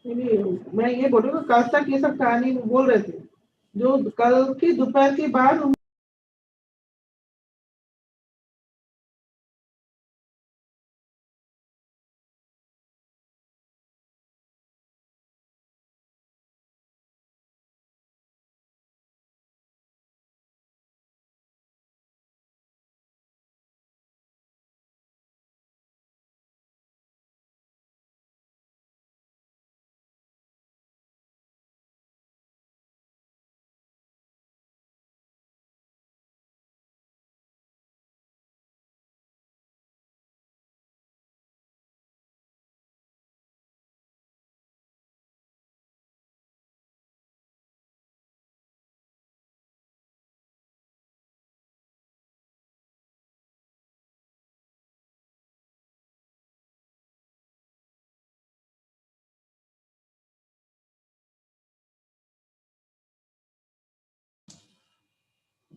नहीं, मैं ये बोल रही हूँ कल तक ये सब कहानी बोल रहे थे, जो कल की दोपहर के बाद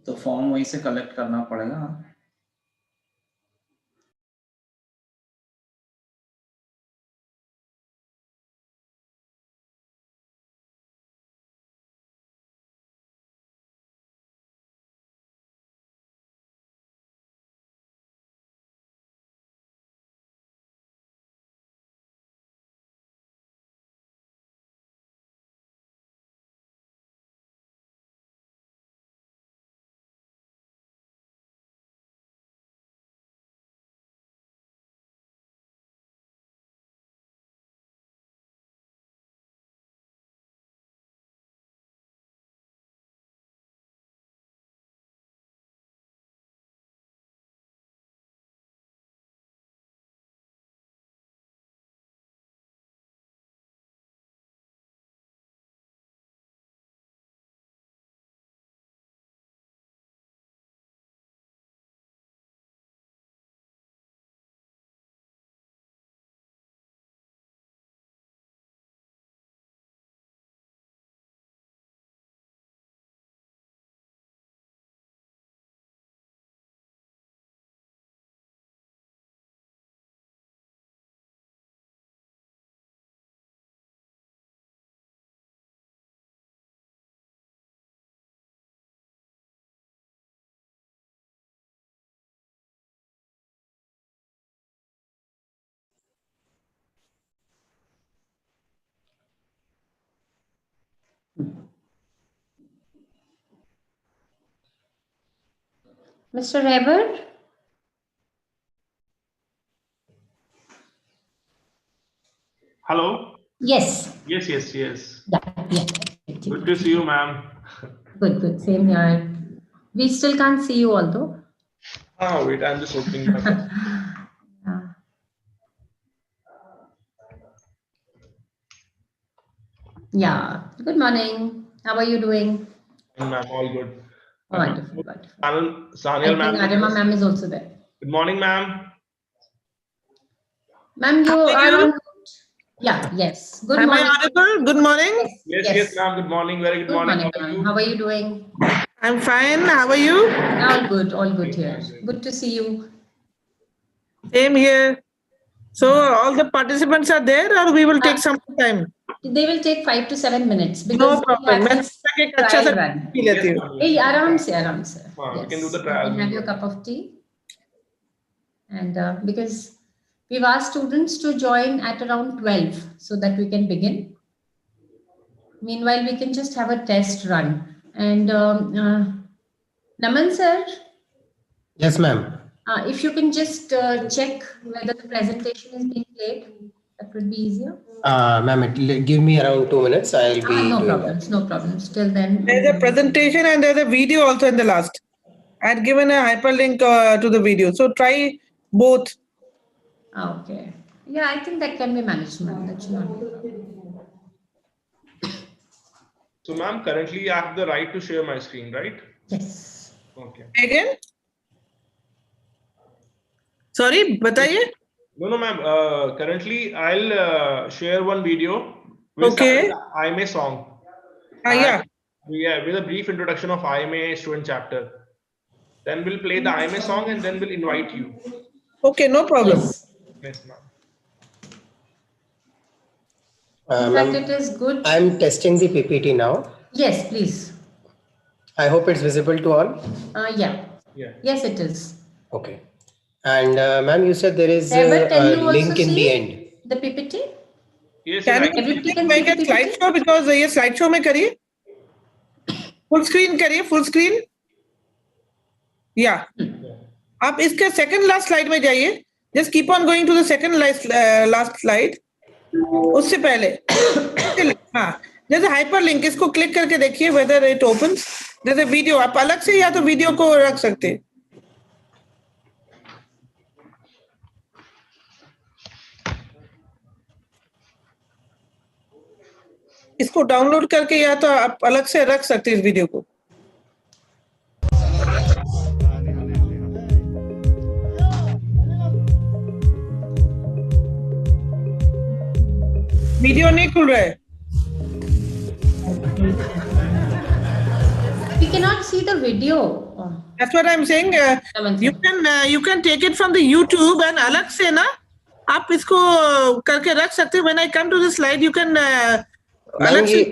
तो फॉर्म वहीं से कलेक्ट करना पड़ेगा। Mr. Weber? Hello? Yes. Yes. Yeah. Good to see you, ma'am. Good. Same here. We still can't see you, although. Oh, wait, I'm just opening my phone. Yeah. Good morning. How are you doing? Ma'am, all good. Wonderful. Saniel, I think Arima ma'am is also there. Good morning, ma'am. Ma'am, you are on. Yeah, yes. Good morning. Am I audible? Good morning. Yes, ma'am. Good morning. Very good morning. How are you doing? I'm fine. How are you? All good here. Good to see you. Same here. So all the participants are there, or we will take some time? They will take 5 to 7 minutes because No problem. we have this trial run. Hey, aram se. Yes. We can do the trial. You can have your cup of tea. And because we've asked students to join at around 12 so that we can begin. Meanwhile, we can just have a test run. And Naman sir? Yes, ma'am. If you can just check whether the presentation is being played, that would be easier. Ma'am, give me around 2 minutes. I'll be no problems. Till then. There's a presentation and there's a video also in the last. I had given a hyperlink to the video. So try both. Okay. Yeah, I think that can be managed, ma'am. That should not be a problem. So, ma'am, currently I have the right to share my screen, right? Yes. Okay. Again? Sorry, बताइए. No, ma'am. Currently, I'll share one video with IMA song. Yeah. With a brief introduction of IMA student chapter. Then we'll play the IMA song and then we'll invite you. Okay, no problem. Yes, ma'am. In fact, Ma'am, it is good. I'm testing the PPT now. Yes, please. I hope it's visible to all. Yeah. Yeah. Yes, it is. Okay. And ma'am, you said there is Herbert, can a you also link in the see end. the PPT? Yes, Can I you can see Everybody it. can make see a the PPT? slideshow because ये slideshow में करिए. Full screen करिए, full screen. Yeah. आप इसके second last slide में जाइए. Just keep on going to the second last slide. उससे पहले. हाँ. There's a hyperlink. इसको click करके देखिए whether it opens. There's a video. आप अलग से या तो video को रख सकते हैं. इसको डाउनलोड करके या तो आप अलग से रख सकते हैं इस वीडियो को. वीडियो नहीं खुल रहा है. We cannot see the video. That's what I'm saying. You can take it from the YouTube and अलग से ना आप इसको करके रख सकते हैं. When I come to the slide, you can अलग से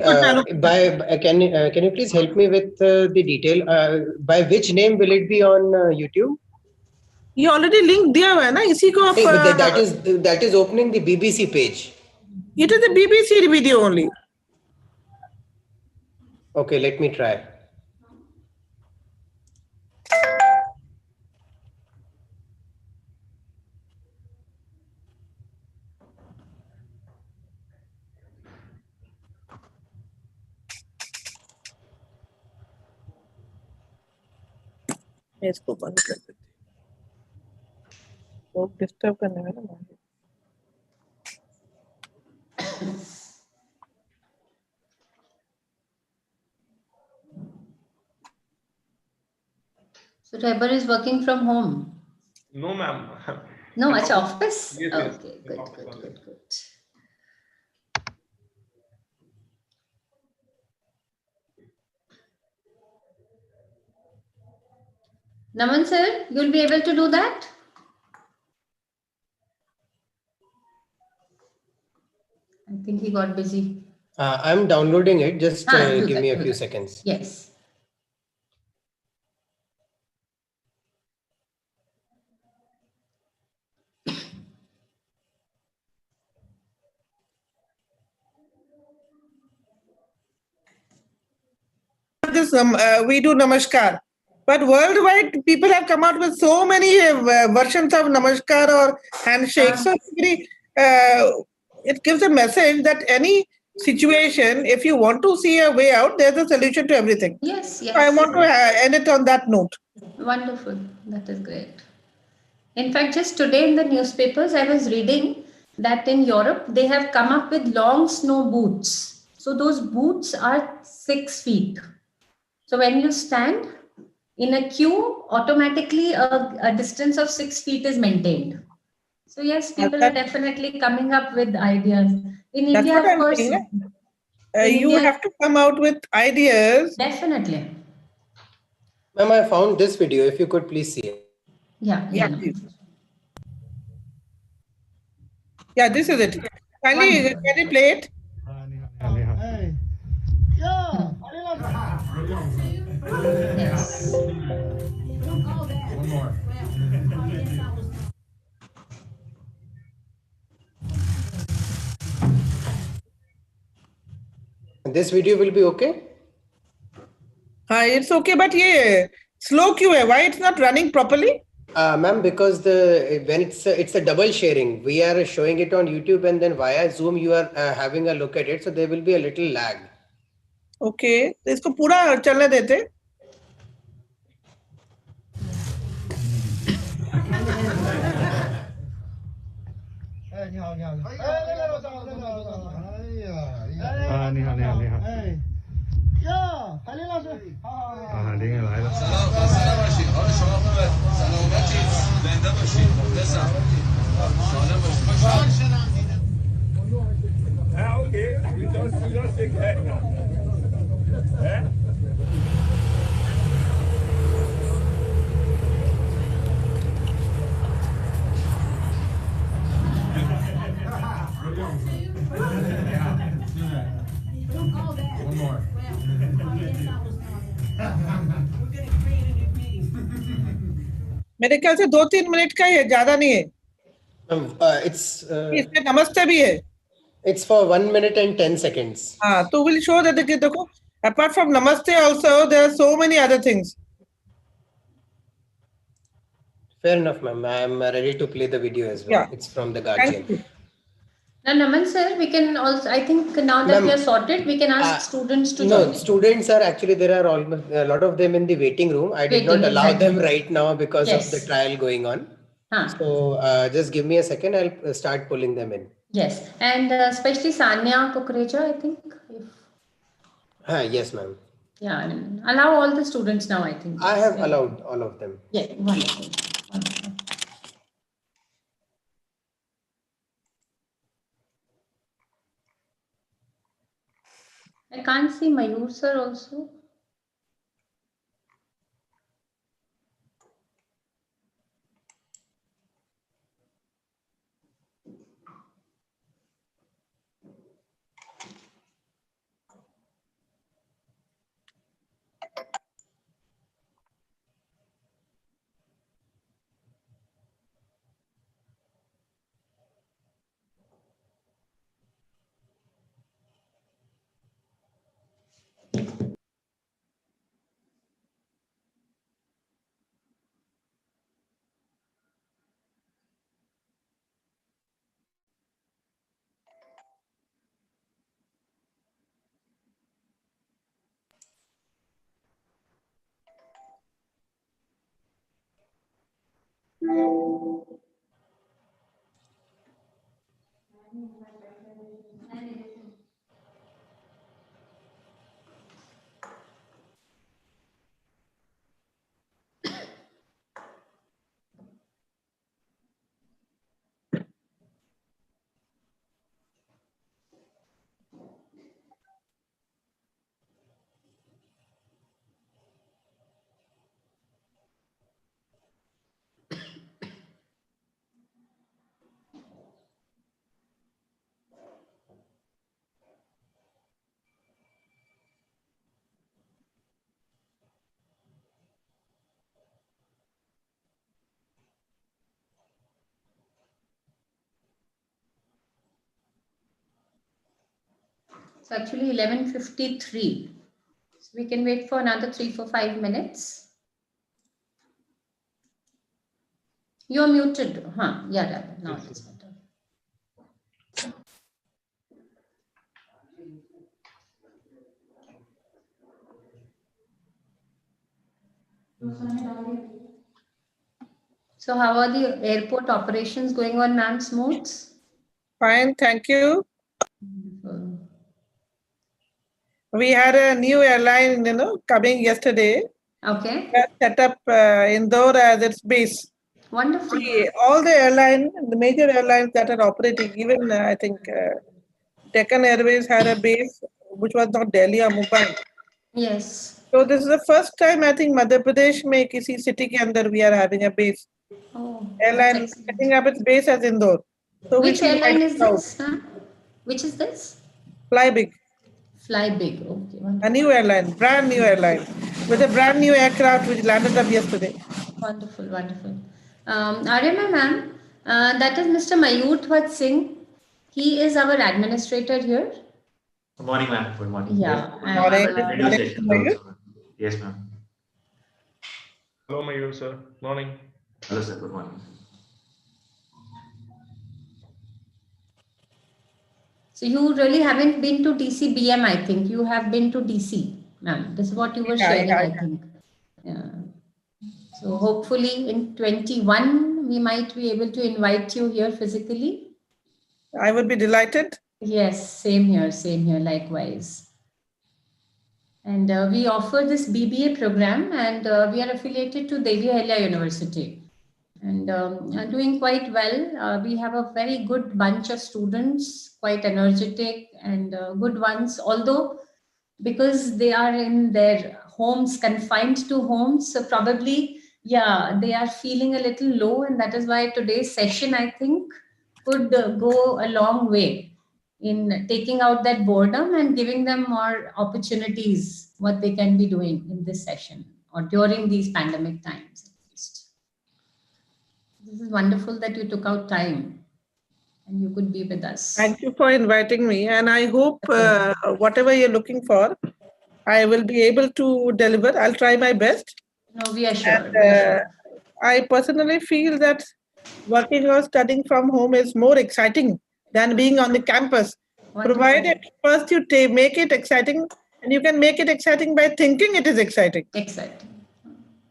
Can you please help me with the detail? By which name will it be on YouTube? ये already link दिया हुआ है ना, इसी को आप That is opening the BBC page. It is the BBC video only. Okay, let me try. इसको बंद कर देते हैं. वो डिस्टर्ब करने में ना. So Herbert is working from home. No, ma'am. No, it's office. Yes, yes. Okay, good. Naman sir, you'll be able to do that? I think he got busy. I'm downloading it. Just Do give that, me a do few that. seconds. Yes. This we do namaskar, but worldwide people have come out with so many versions of namaskar or handshake. So it gives a message that any situation, if you want to see a way out, there's a solution to everything. Yes. So I want to end it on that note. Wonderful. That is great. In fact, just today in the newspapers, I was reading that in Europe, they have come up with long snow boots. So those boots are 6 feet. So when you stand in a queue, automatically a distance of 6 feet is maintained. So yes, people are definitely coming up with ideas. In That's India, what of I'm course. saying. You have to come out with ideas. Definitely. Ma'am, I found this video. If you could please see it. Yeah. Please. Yeah, this is it. Kindly, can you play it? Yes. One more. This video will be okay? It's okay, but ये slow क्यों है? Why it's not running properly? Ma'am, because when it's a double sharing, we are showing it on YouTube and then via Zoom you are having a look at it, so there will be a little lag. Okay, तो इसको पूरा चलने देते. मेरे ख्याल से 2-3 minute का ही है, ज्यादा नहीं है। इसमें नमस्ते भी है। It's for 1 minute and 10 seconds. हाँ, तो विल शो दैट देखो, apart from namaste also there are so many other things. Fair enough, ma'am. I am ready to play the video as well. Yeah. It's from the Thank guardian. you. Now, Naman sir, we can also, I think now that we are sorted, we can ask students to join. No, students are actually, there are almost a lot of them in the waiting room. I did not allow them right now because of the trial going on. So just give me a second. I'll start pulling them in. Yes, and especially Sanya Kukreja, I think. Yes, ma'am. Yeah, and allow all the students now, I think. I have allowed all of them. Yeah, wonderful. Wonderful. I can't see Mayur sir also. It's actually 11:53. So we can wait for another 3-5 minutes. You're muted. Yeah, now it is better. So how are the airport operations going on, ma'am? Smooth? Fine, thank you. We had a new airline, coming yesterday. Okay. Set up Indore as its base. Wonderful. All the major airlines that are operating, even I think Deccan Airways had a base which was not Delhi or Mumbai. Yes. So this is the first time I think Madhya Pradesh में किसी city के अंदर we are having a base. Oh, airline setting up its base as Indore. So which airline is this? Which is this? Fly Big. Fly Big. Okay. Wonderful. A new airline, brand new airline, with a brand new aircraft which landed up yesterday. Wonderful, wonderful. Arima ma'am, that is Mr. Mayur Singh. He is our administrator here. Good morning, ma'am. Good morning. Yeah. Radio station. Yes, ma'am. Hello, Mayur sir. Morning. Hello, sir. Good morning. So you really haven't been to DCBM, I think. You have been to DC, ma'am. This is what you were sharing, I think. Yeah. So hopefully in 21, we might be able to invite you here physically. I would be delighted. Yes, same here, likewise. And we offer this BBA program, and we are affiliated to Devi Ahilya University. And are doing quite well. We have a very good bunch of students, quite energetic and good ones, although because they are in their homes, confined to homes, so probably, they are feeling a little low, and that is why today's session, I think, could go a long way in taking out that boredom and giving them more opportunities, what they can be doing in this session or during these pandemic times, at least. This is wonderful that you took out time and you could be with us. Thank you for inviting me. And I hope whatever you're looking for, I will be able to deliver. I'll try my best. No, we are sure. And, I personally feel that working or studying from home is more exciting than being on the campus. Wonderful. Provided first you make it exciting, and you can make it exciting by thinking it is exciting. Exciting.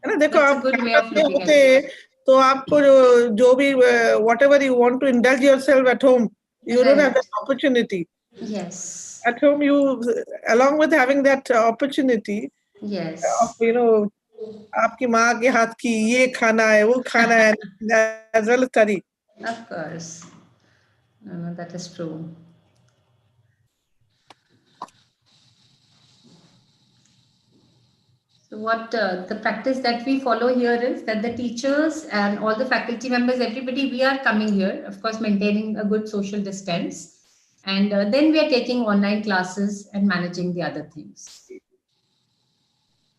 है ना, देखो That's a आप good way of campus में looking at होते it. तो आपको जो भी whatever you want to indulge yourself at home, you don't have that opportunity. Yes. At home, you, along with having that opportunity, Yes. of, आपकी माँ के हाथ की ये खाना है, वो खाना है, as well as study. Of course. No, that is true. So what the practice that we follow here is that the teachers and all the faculty members, everybody, we are coming here, of course, maintaining a good social distance. And then we are taking online classes and managing the other things.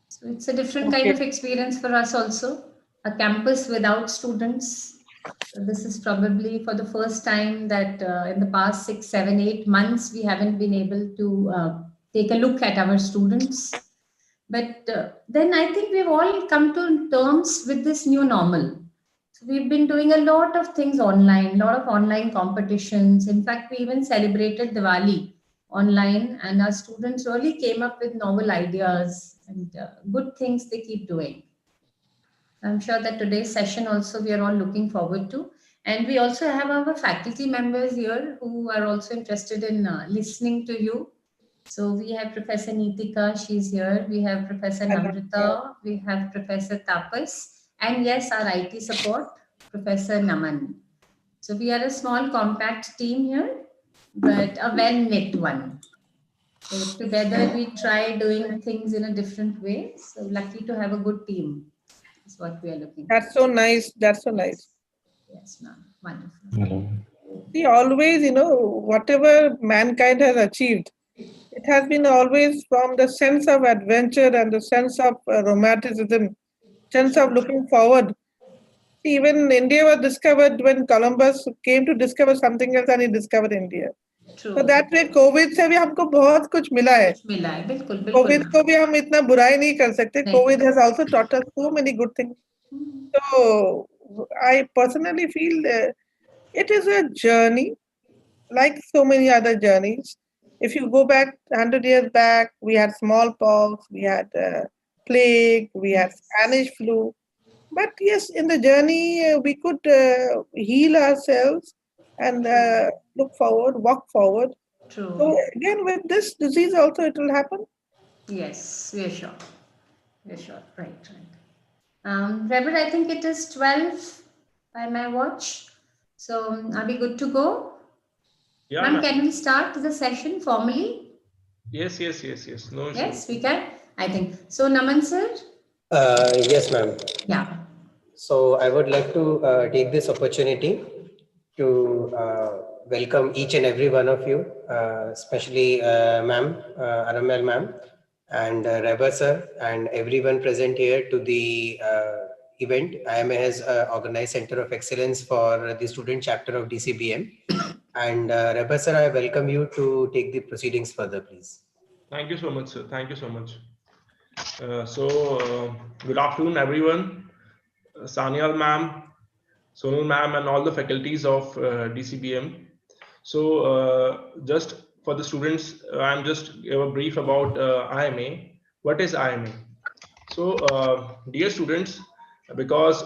So it's a different kind of experience for us also. A campus without students. So this is probably for the first time that in the past 6, 7, 8 months, we haven't been able to take a look at our students. But then I think we've all come to terms with this new normal. So we've been doing a lot of things online, a lot of online competitions. In fact, we even celebrated Diwali online, and our students really came up with novel ideas and good things they keep doing. I'm sure that today's session also we are all looking forward to. And we also have our faculty members here who are also interested in listening to you. So we have Professor Neetika, she's here. We have Professor Namrata, we have Professor Tapas, and yes, our IT support, Professor Naman. So we are a small compact team here, but a well-knit one. So together we try doing things in a different way. So lucky to have a good team is what we are looking for. That's so nice. That's so nice. Yes, ma'am. Wonderful. Hello. See, always, whatever mankind has achieved, it has been always from the sense of adventure and the sense of romanticism, sense of looking forward. See, even India was discovered when Columbus came to discover something else and he discovered India. True. So that way, COVID से भी हमको बहुत कुछ मिला है. मिला है, बिल्कुल, बिल्कुल. COVID को भी हम इतना बुराई नहीं कर सकते. COVID has also taught us so many good things. So I personally feel it is a journey, like so many other journeys. If you go back 100 years back, we had smallpox, we had plague, we had Spanish flu. But yes, in the journey, we could heal ourselves and look forward, walk forward. True. So again, with this disease also, it will happen. Yes, we are sure. We are sure. Right. Rebel, I think it is 12 by my watch. So are we good to go? Yeah. Ma'am, can we start the session formally? Yes. No issue. Yes, we can. I think. So Naman sir? Yes, ma'am. Yeah. So I would like to take this opportunity to welcome each and every one of you, especially ma'am, Aramel ma'am, and Reba sir, and everyone present here to the event. IMA has organized Center of Excellence for the student chapter of DCBM. And Reba sir, I welcome you to take the proceedings further, please. Thank you so much, sir. Thank you so much. Good afternoon, everyone. Sanyal ma'am, Sonal ma'am, and all the faculties of DCBM. So just for the students, I'm just give a brief about IMA. What is IMA? So dear students, because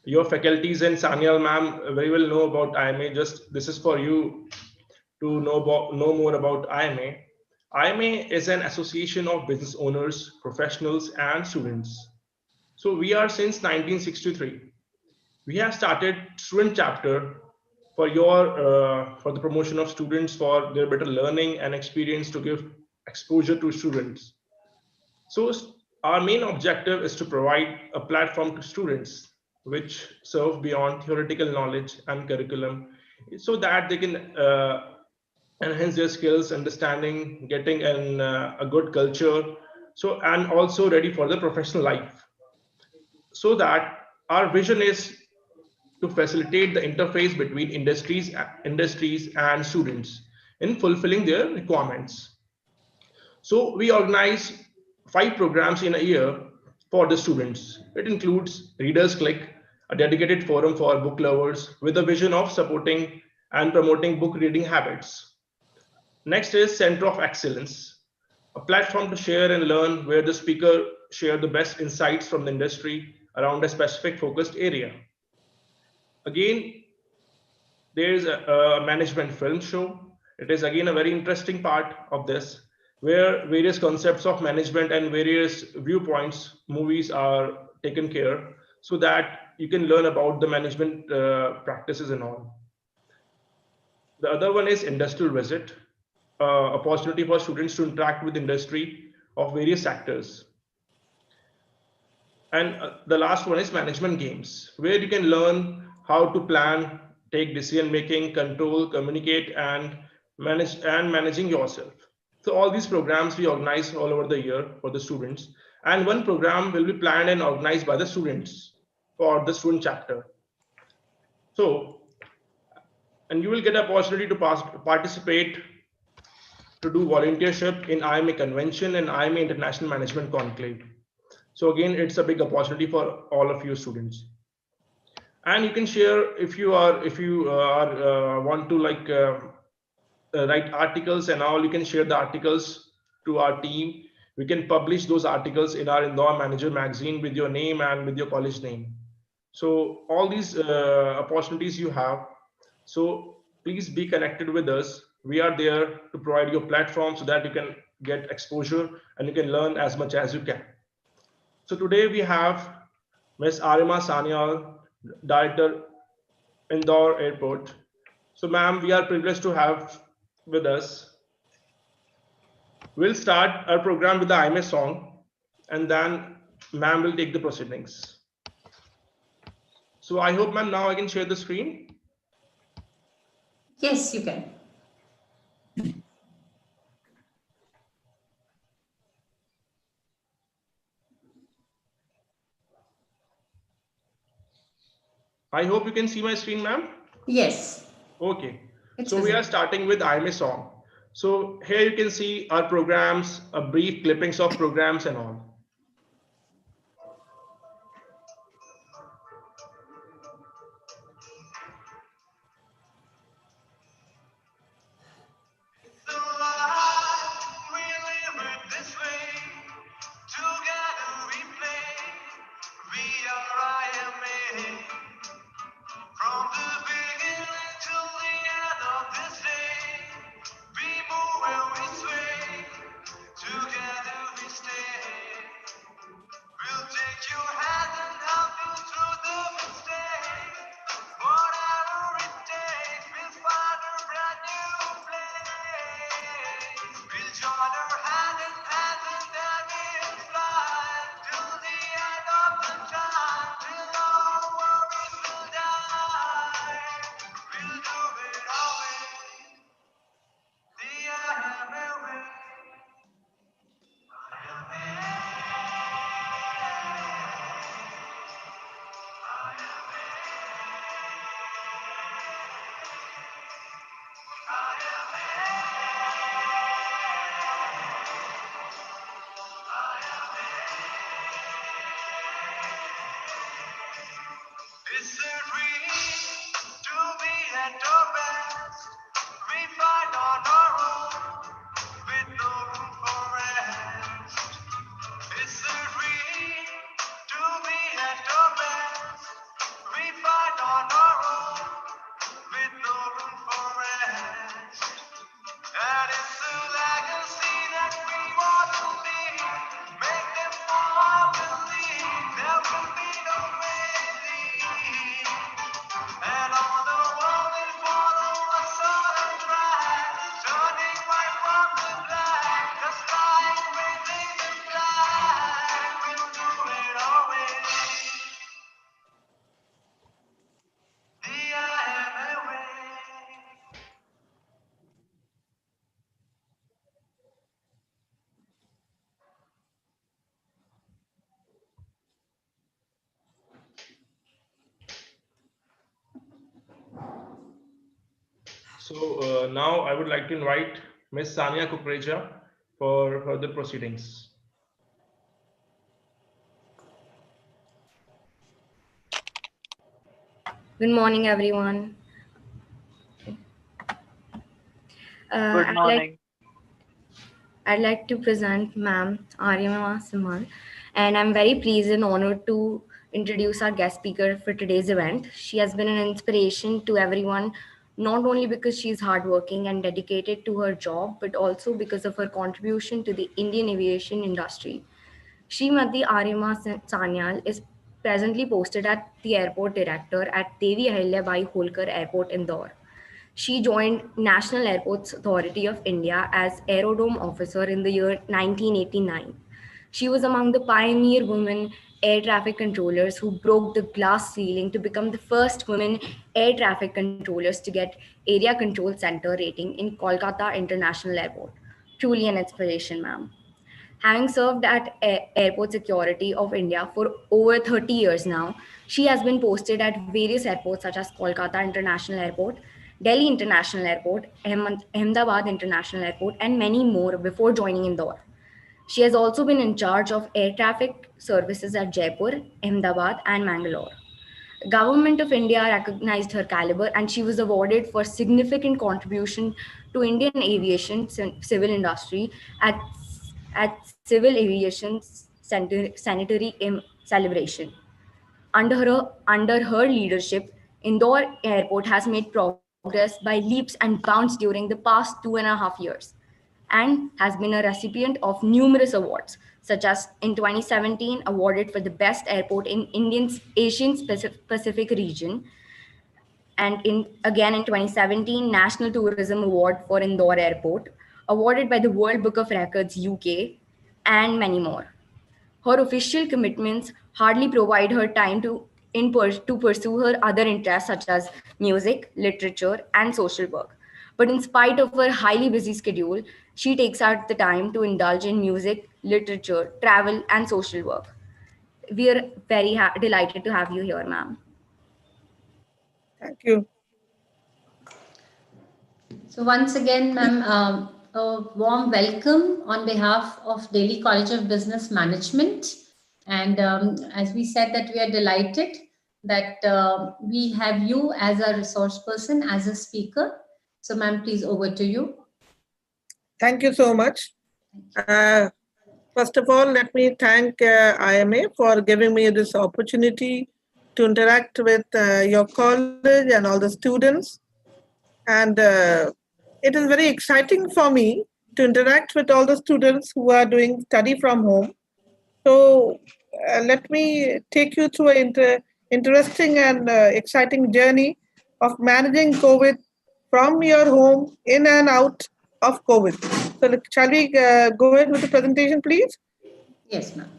your faculties and Sanyal ma'am very well know about IMA, just this is for you to know more about IMA. IMA is an association of business owners, professionals, and students. So we are since 1963. We have started student chapter for for the promotion of students, for their better learning and experience, to give exposure to students. So our main objective is to provide a platform to students which serve beyond theoretical knowledge and curriculum, so that they can enhance their skills, understanding, getting a good culture, so and also ready for the professional life. So that our vision is to facilitate the interface between industries and students in fulfilling their requirements. So we organize 5 programs in a year for the students. It includes Readers Click, a dedicated forum for book lovers with a vision of supporting and promoting book reading habits. Next is Center of Excellence, a platform to share and learn where the speaker share the best insights from the industry around a specific focused area. Again, there is a management film show. It is again a very interesting part of this, where various concepts of management and various viewpoints, movies are taken care so that you can learn about the management practices and all. The other one is industrial visit, opportunity for students to interact with industry of various sectors. And the last one is management games, where you can learn how to plan, take decision making, control, communicate, and managing yourself. So all these programs we organize all over the year for the students, and one program will be planned and organized by the students for the student chapter. So, and you will get an opportunity to participate to do volunteership in IMA convention and IMA International Management Conclave. So again, it's a big opportunity for all of you students. And you can share if you want to write articles and all, you can share the articles to our team. We can publish those articles in our Indore Manager magazine with your name and with your college name. So all these opportunities you have. So please be connected with us. We are there to provide you a platform so that you can get exposure and you can learn as much as you can. So today we have Ms. Arima Sanyal, Director, Indore Airport. So ma'am, we are privileged to have with us. We'll start our program with the IMA song, and then ma'am will take the proceedings. So I hope ma'am now I can share the screen. Yes, you can. I hope you can see my screen, ma'am. Yes. Okay. It's So we visible. are starting with IMA song. So here you can see our programs, a brief clippings of programs and all. Together we stay. So now I would like to invite Ms. Sania Kukreja for further proceedings. Good morning, everyone. Good morning. I'd like to present Ma'am IMA Simhan, and I'm very pleased and honored to introduce our guest speaker for today's event. She has been an inspiration to everyone, not only because she's hardworking and dedicated to her job, but also because of her contribution to the Indian aviation industry. Srimati Arima Sanyal is presently posted at the airport director at Devi Ahilyabai Holkar Airport, Indore. She joined National Airports Authority of India as Aerodrome Officer in the year 1989. She was among the pioneer women air traffic controllers who broke the glass ceiling to become the first women air traffic controllers to get Area Control Center rating in Kolkata International Airport. Truly an inspiration, ma'am. Having served at Airport Security of India for over 30 years now, she has been posted at various airports such as Kolkata International Airport, Delhi International Airport, Ahmedabad International Airport, and many more before joining Indore. She has also been in charge of air traffic services at Jaipur, Ahmedabad, and Mangalore. Government of India recognized her caliber and she was awarded for significant contribution to Indian aviation civil industry at Civil Aviation Sanitary Celebration. Under her leadership, Indore Airport has made progress by leaps and bounds during the past 2.5 years and has been a recipient of numerous awards, such as in 2017 awarded for the best airport in Indian's Asian Pacific region, and again in 2017 National Tourism Award for Indore Airport, awarded by the World Book of Records UK, and many more. Her official commitments hardly provide her time to pursue her other interests such as music, literature, and social work. But in spite of her highly busy schedule, she takes out the time to indulge in music, literature, travel, and social work. We are very delighted to have you here, ma'am. Thank you. So once again, ma'am, a warm welcome on behalf of Delhi College of Business Management. And as we said that we are delighted that we have you as a resource person, as a speaker. So ma'am, please over to you. Thank you so much. First of all, let me thank IMA for giving me this opportunity to interact with your college and all the students. And it is very exciting for me to interact with all the students who are doing study from home. So let me take you through an interesting and exciting journey of managing COVID from your home in and out of COVID. So shall we go ahead with the presentation, please? Yes, ma'am.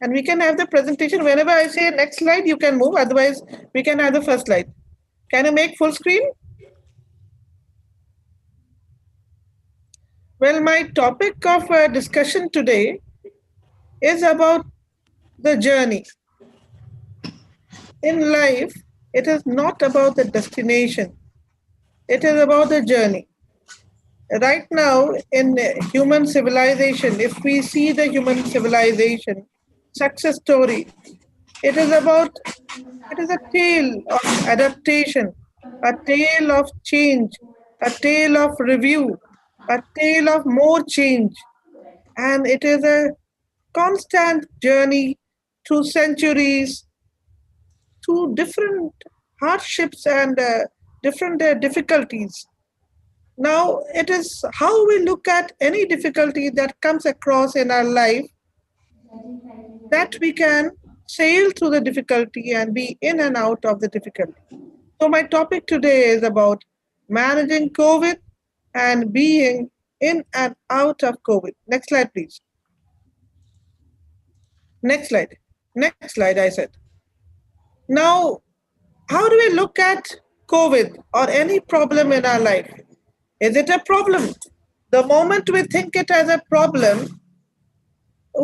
And we can have the presentation. Whenever I say next slide, you can move. Otherwise, we can have the first slide. Can you make full screen? Well, my topic of discussion today is about the journey. In life, it is not about the destination. It is about the journey. Right now, in human civilization, if we see the human civilization success story, it is a tale of adaptation, a tale of change, a tale of review, a tale of more change. And it is a constant journey through centuries, through different hardships and different difficulties. Now, it is how we look at any difficulty that comes across in our life that we can sail through the difficulty and be in and out of the difficulty. So my topic today is about managing COVID and being in and out of COVID. Next slide, please. Next slide. Next slide, I said. Now, how do we look at COVID or any problem in our life? Is it a problem? The moment we think it as a problem,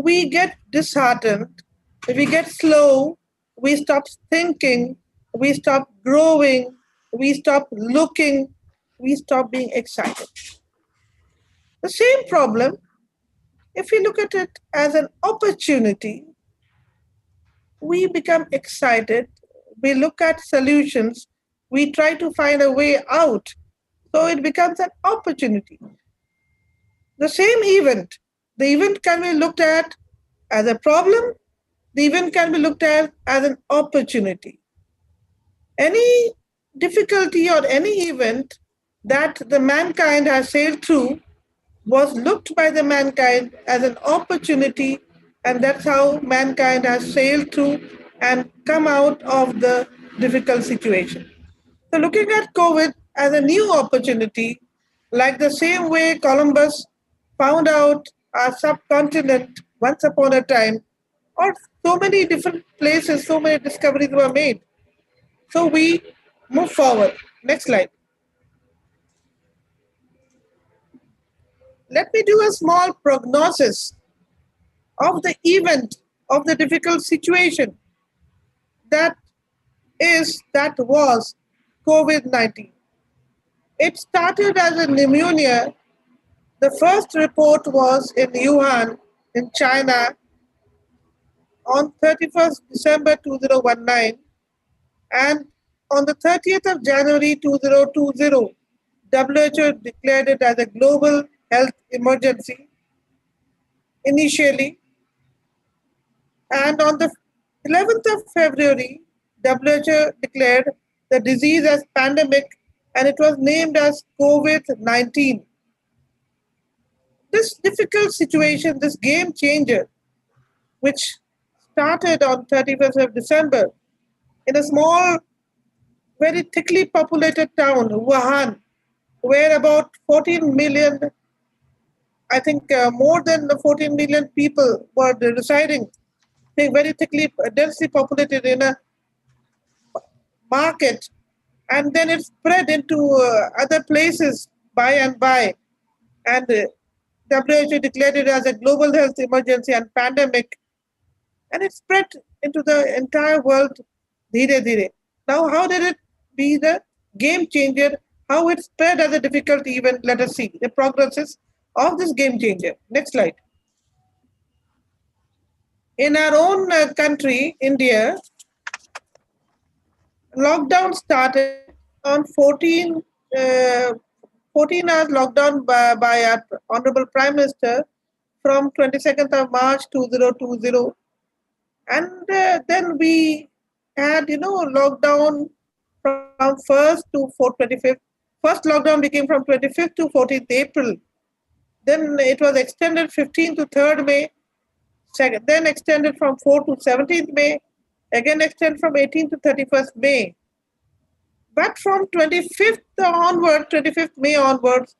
we get disheartened, we get slow, we stop thinking, we stop growing, we stop looking, we stop being excited. The same problem, if we look at it as an opportunity, we become excited, we look at solutions, we try to find a way out. So it becomes an opportunity. The same event, the event can be looked at as a problem, the event can be looked at as an opportunity. Any difficulty or any event that the mankind has sailed through was looked by the mankind as an opportunity, and that's how mankind has sailed through and come out of the difficult situation. So looking at COVID as a new opportunity, like the same way Columbus found out our subcontinent once upon a time, or so many different places, so many discoveries were made. So we move forward. Next slide. Let me do a small prognosis of the event, of the difficult situation that was COVID-19. It started as a pneumonia. The first report was in Wuhan, in China, on 31st December 2019, and on the 30th of January 2020, WHO declared it as a global health emergency initially. And on the 11th of February, WHO declared the disease as pandemic, and it was named as COVID-19. This difficult situation, this game changer, which started on 31st of December in a small, very thickly populated town, Wuhan, where about 14 million, I think more than 14 million people were residing, very thickly, densely populated in a market, and then it spread into other places by and by. And WHO declared it as a global health emergency and pandemic, and it spread into the entire world, dheere dheere. Now, how did it be the game changer? How it spread as a difficult event? Let us see the progresses of this game changer. Next slide. In our own country, India, lockdown started on 14 hours lockdown by our Honorable Prime Minister from 22nd of March 2020. And then we had, lockdown from 1st to 25th. First lockdown became from 25th to 14th April. Then it was extended 15th to 3rd May. Then extended from 4th to 17th May. Again extended from 18th to 31st May. But from 25th May onwards,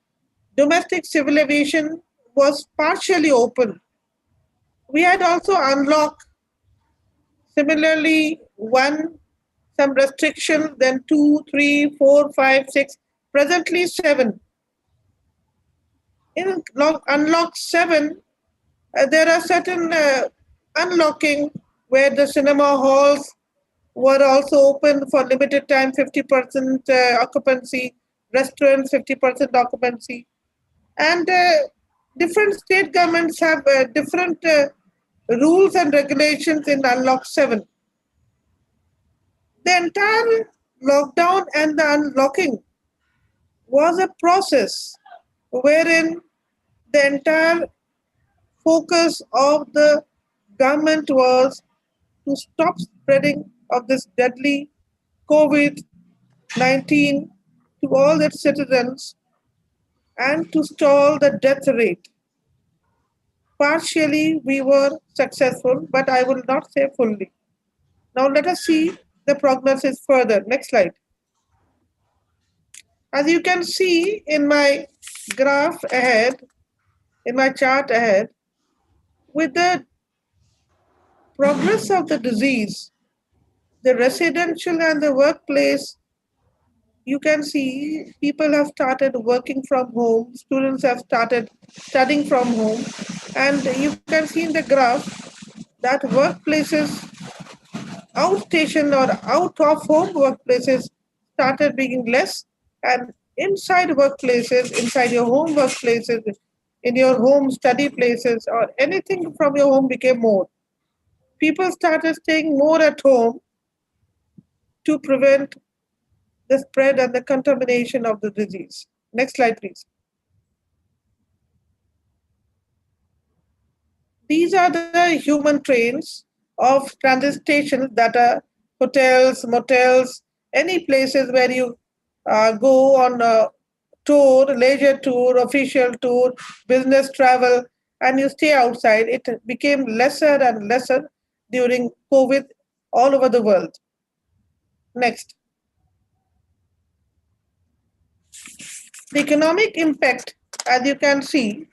domestic civil aviation was partially open. We had also unlocked, similarly, some restrictions, then 2, 3, 4, 5, 6, presently 7. In unlock 7, there are certain unlocking where the cinema halls were also open for limited time, 50% occupancy, restaurants 50% occupancy. And different state governments have different rules and regulations in Unlock 7. The entire lockdown and the unlocking was a process wherein the entire focus of the government was to stop spreading of this deadly COVID-19 to all its citizens and to stall the death rate. Partially, we were successful, but I will not say fully. Now let us see the prognosis further. Next slide. As you can see in my graph ahead, in my chart ahead, with the progress of the disease, the residential and the workplace, you can see people have started working from home, students have started studying from home, and you can see in the graph that workplaces, outstation or out of home workplaces started being less, and inside workplaces, inside your home workplaces, in your home study places, or anything from your home became more. People started staying more at home to prevent the spread and the contamination of the disease. Next slide, please. These are the human trains of transit stations that are hotels, motels, any places where you go on a tour, leisure tour, official tour, business travel, and you stay outside. It became lesser and lesser during COVID all over the world. Next. The economic impact, as you can see,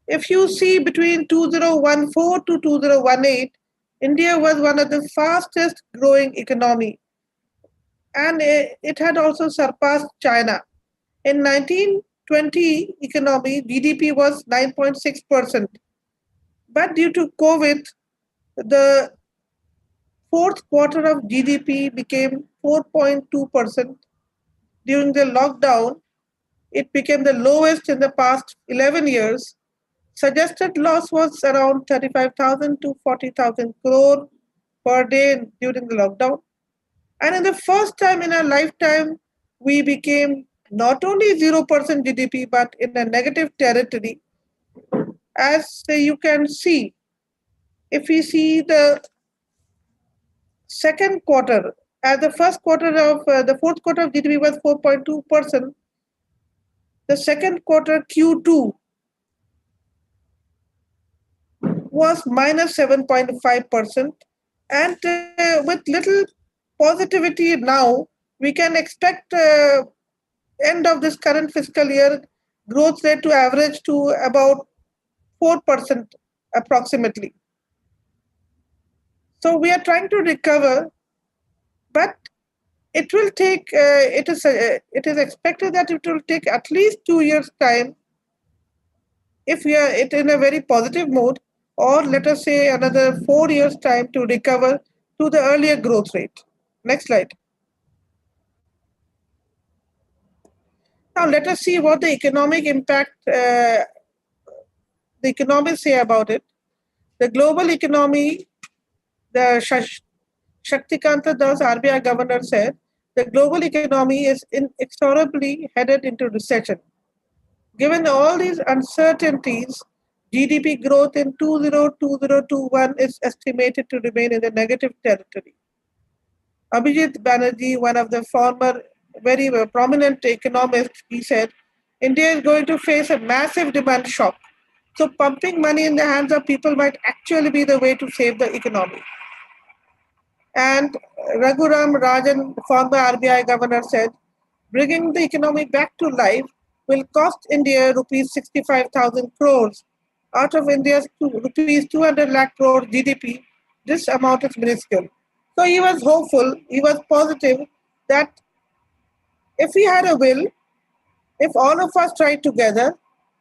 if you see between 2014 to 2018, India was one of the fastest growing economy, and it had also surpassed China. In 1920 economy, GDP was 9.6%, but due to COVID, the fourth quarter of GDP became 4.2%. During the lockdown, it became the lowest in the past 11 years. Suggested loss was around 35,000 to 40,000 crore per day during the lockdown. And in the first time in our lifetime, we became not only 0% GDP, but in a negative territory. As you can see, if we see the second quarter, as the first quarter of the fourth quarter of GDP was 4.2%, the second quarter Q2 was minus 7.5%. And with little positivity now, we can expect end of this current fiscal year growth rate to average to about 4% approximately. So we are trying to recover, but it will take, it is expected that it will take at least 2 years time if we are in a very positive mode, or let us say another 4 years time to recover to the earlier growth rate. Next slide. Now let us see what the economic impact the economists say about it. The global economy, the Shaktikanta Das, RBI governor, said the global economy is inexorably headed into recession. Given all these uncertainties, GDP growth in 2020-2021 is estimated to remain in the negative territory. Abhijit Banerjee, one of the former very prominent economists, he said, India is going to face a massive demand shock. So pumping money in the hands of people might actually be the way to save the economy. And Raghuram Rajan, former RBI governor, said, bringing the economy back to life will cost India rupees 65,000 crores. Out of India's rupees 200 lakh crore GDP, this amount is minuscule. So he was hopeful, he was positive that if we had a will, if all of us tried together,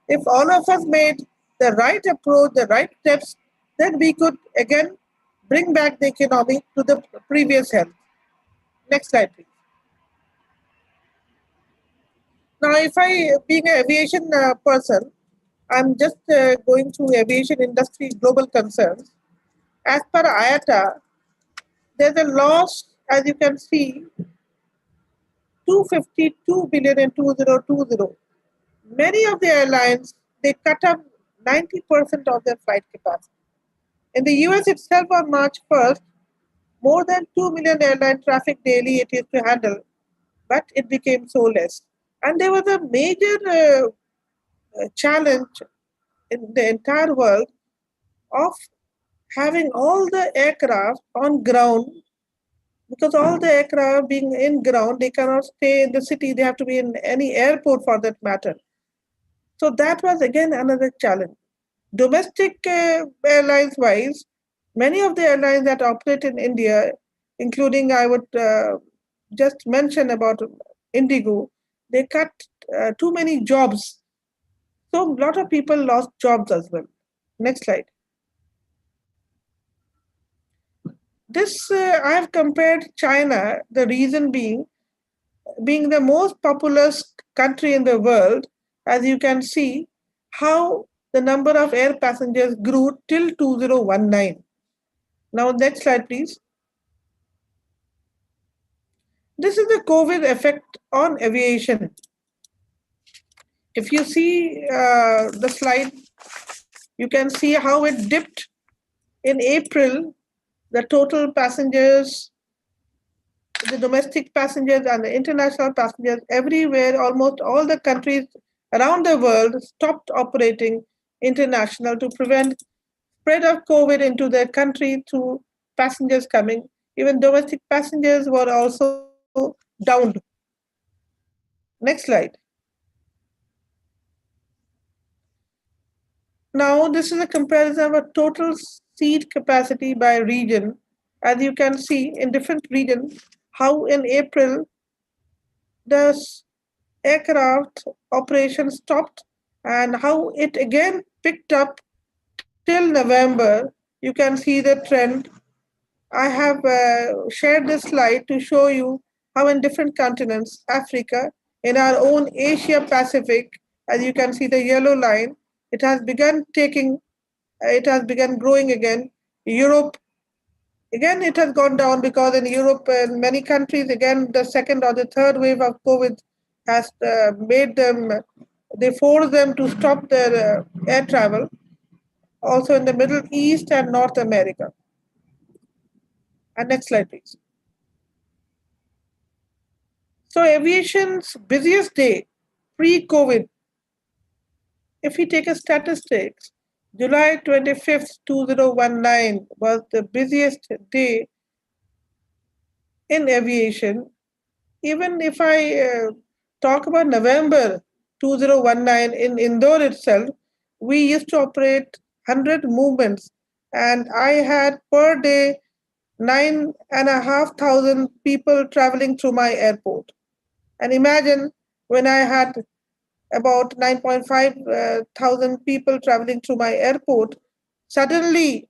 if all of us made the right approach, the right steps, then we could again bring back the economy to the previous health. Next slide, please. Now, if I, being an aviation person, I'm just going through aviation industry global concerns. As per IATA, there's a loss, as you can see, 252 billion in 2020. Many of the airlines, they cut up 90% of their flight capacity. In the US itself on March 1st, more than 2 million airline traffic daily it used to handle, but it became so less. And there was a major challenge in the entire world of having all the aircraft on ground, because all the aircraft being in ground, they cannot stay in the city, they have to be in any airport for that matter. So that was again another challenge. Domestic airlines wise, many of the airlines that operate in India, including I would just mention about Indigo, they cut too many jobs. So a lot of people lost jobs as well. Next slide. This I have compared China, the reason being being the most populous country in the world, as you can see, how the number of air passengers grew till 2019. Now, next slide, please. This is the COVID effect on aviation. If you see the slide, you can see how it dipped in April. The total passengers, the domestic passengers and the international passengers everywhere, almost all the countries around the world stopped operating international to prevent spread of COVID into their country through passengers coming. Even domestic passengers were also downed. Next slide. Now, this is a comparison of a total seat capacity by region. As you can see in different regions, how in April, the aircraft operation stopped and how it again picked up till November. You can see the trend. I have shared this slide to show you how in different continents, Africa, in our own Asia Pacific, as you can see the yellow line, it has begun growing again. Europe, again, it has gone down because in Europe and many countries, again, the second or the third wave of COVID has they forced them to stop their air travel, also in the Middle East and North America. And next slide, please. So aviation's busiest day pre-COVID, if we take a statistics, July 25th, 2019 was the busiest day in aviation. Even if I talk about November 2019 in Indore itself, we used to operate 100 movements and I had per day 9,500 people traveling through my airport. And imagine when I had about 9.5 thousand people traveling through my airport, suddenly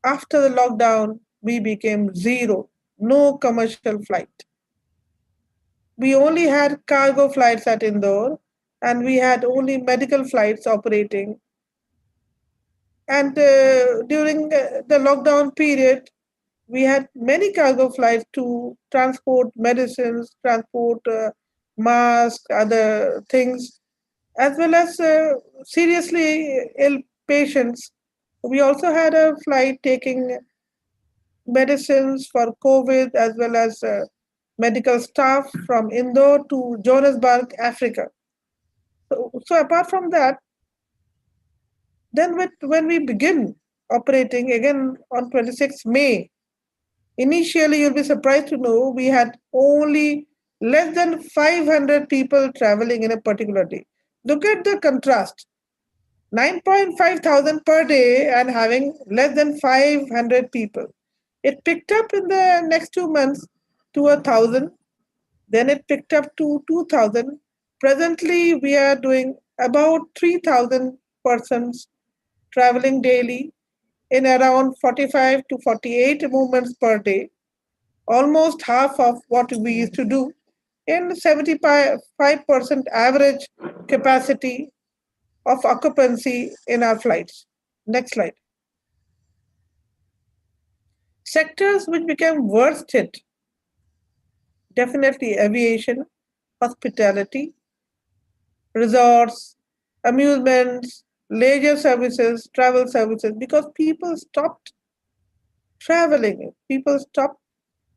after the lockdown, we became zero, no commercial flight. We only had cargo flights at Indore and we had only medical flights operating. And during the lockdown period, we had many cargo flights to transport medicines, transport masks, other things, as well as seriously ill patients. We also had a flight taking medicines for COVID as well as medical staff from Indore to Johannesburg, Africa. So apart from that, then when we begin operating again on 26th May, initially you'll be surprised to know we had only less than 500 people traveling in a particular day. Look at the contrast. 9.5 thousand per day and having less than 500 people. It picked up in the next 2 months to 1,000. Then it picked up to 2,000. Presently, we are doing about 3,000 persons traveling daily in around 45 to 48 movements per day, almost half of what we used to do, in 75% average capacity of occupancy in our flights. Next slide. Sectors which became worst hit, definitely aviation, hospitality, resorts, amusements, leisure services, travel services, because people stopped traveling, people stopped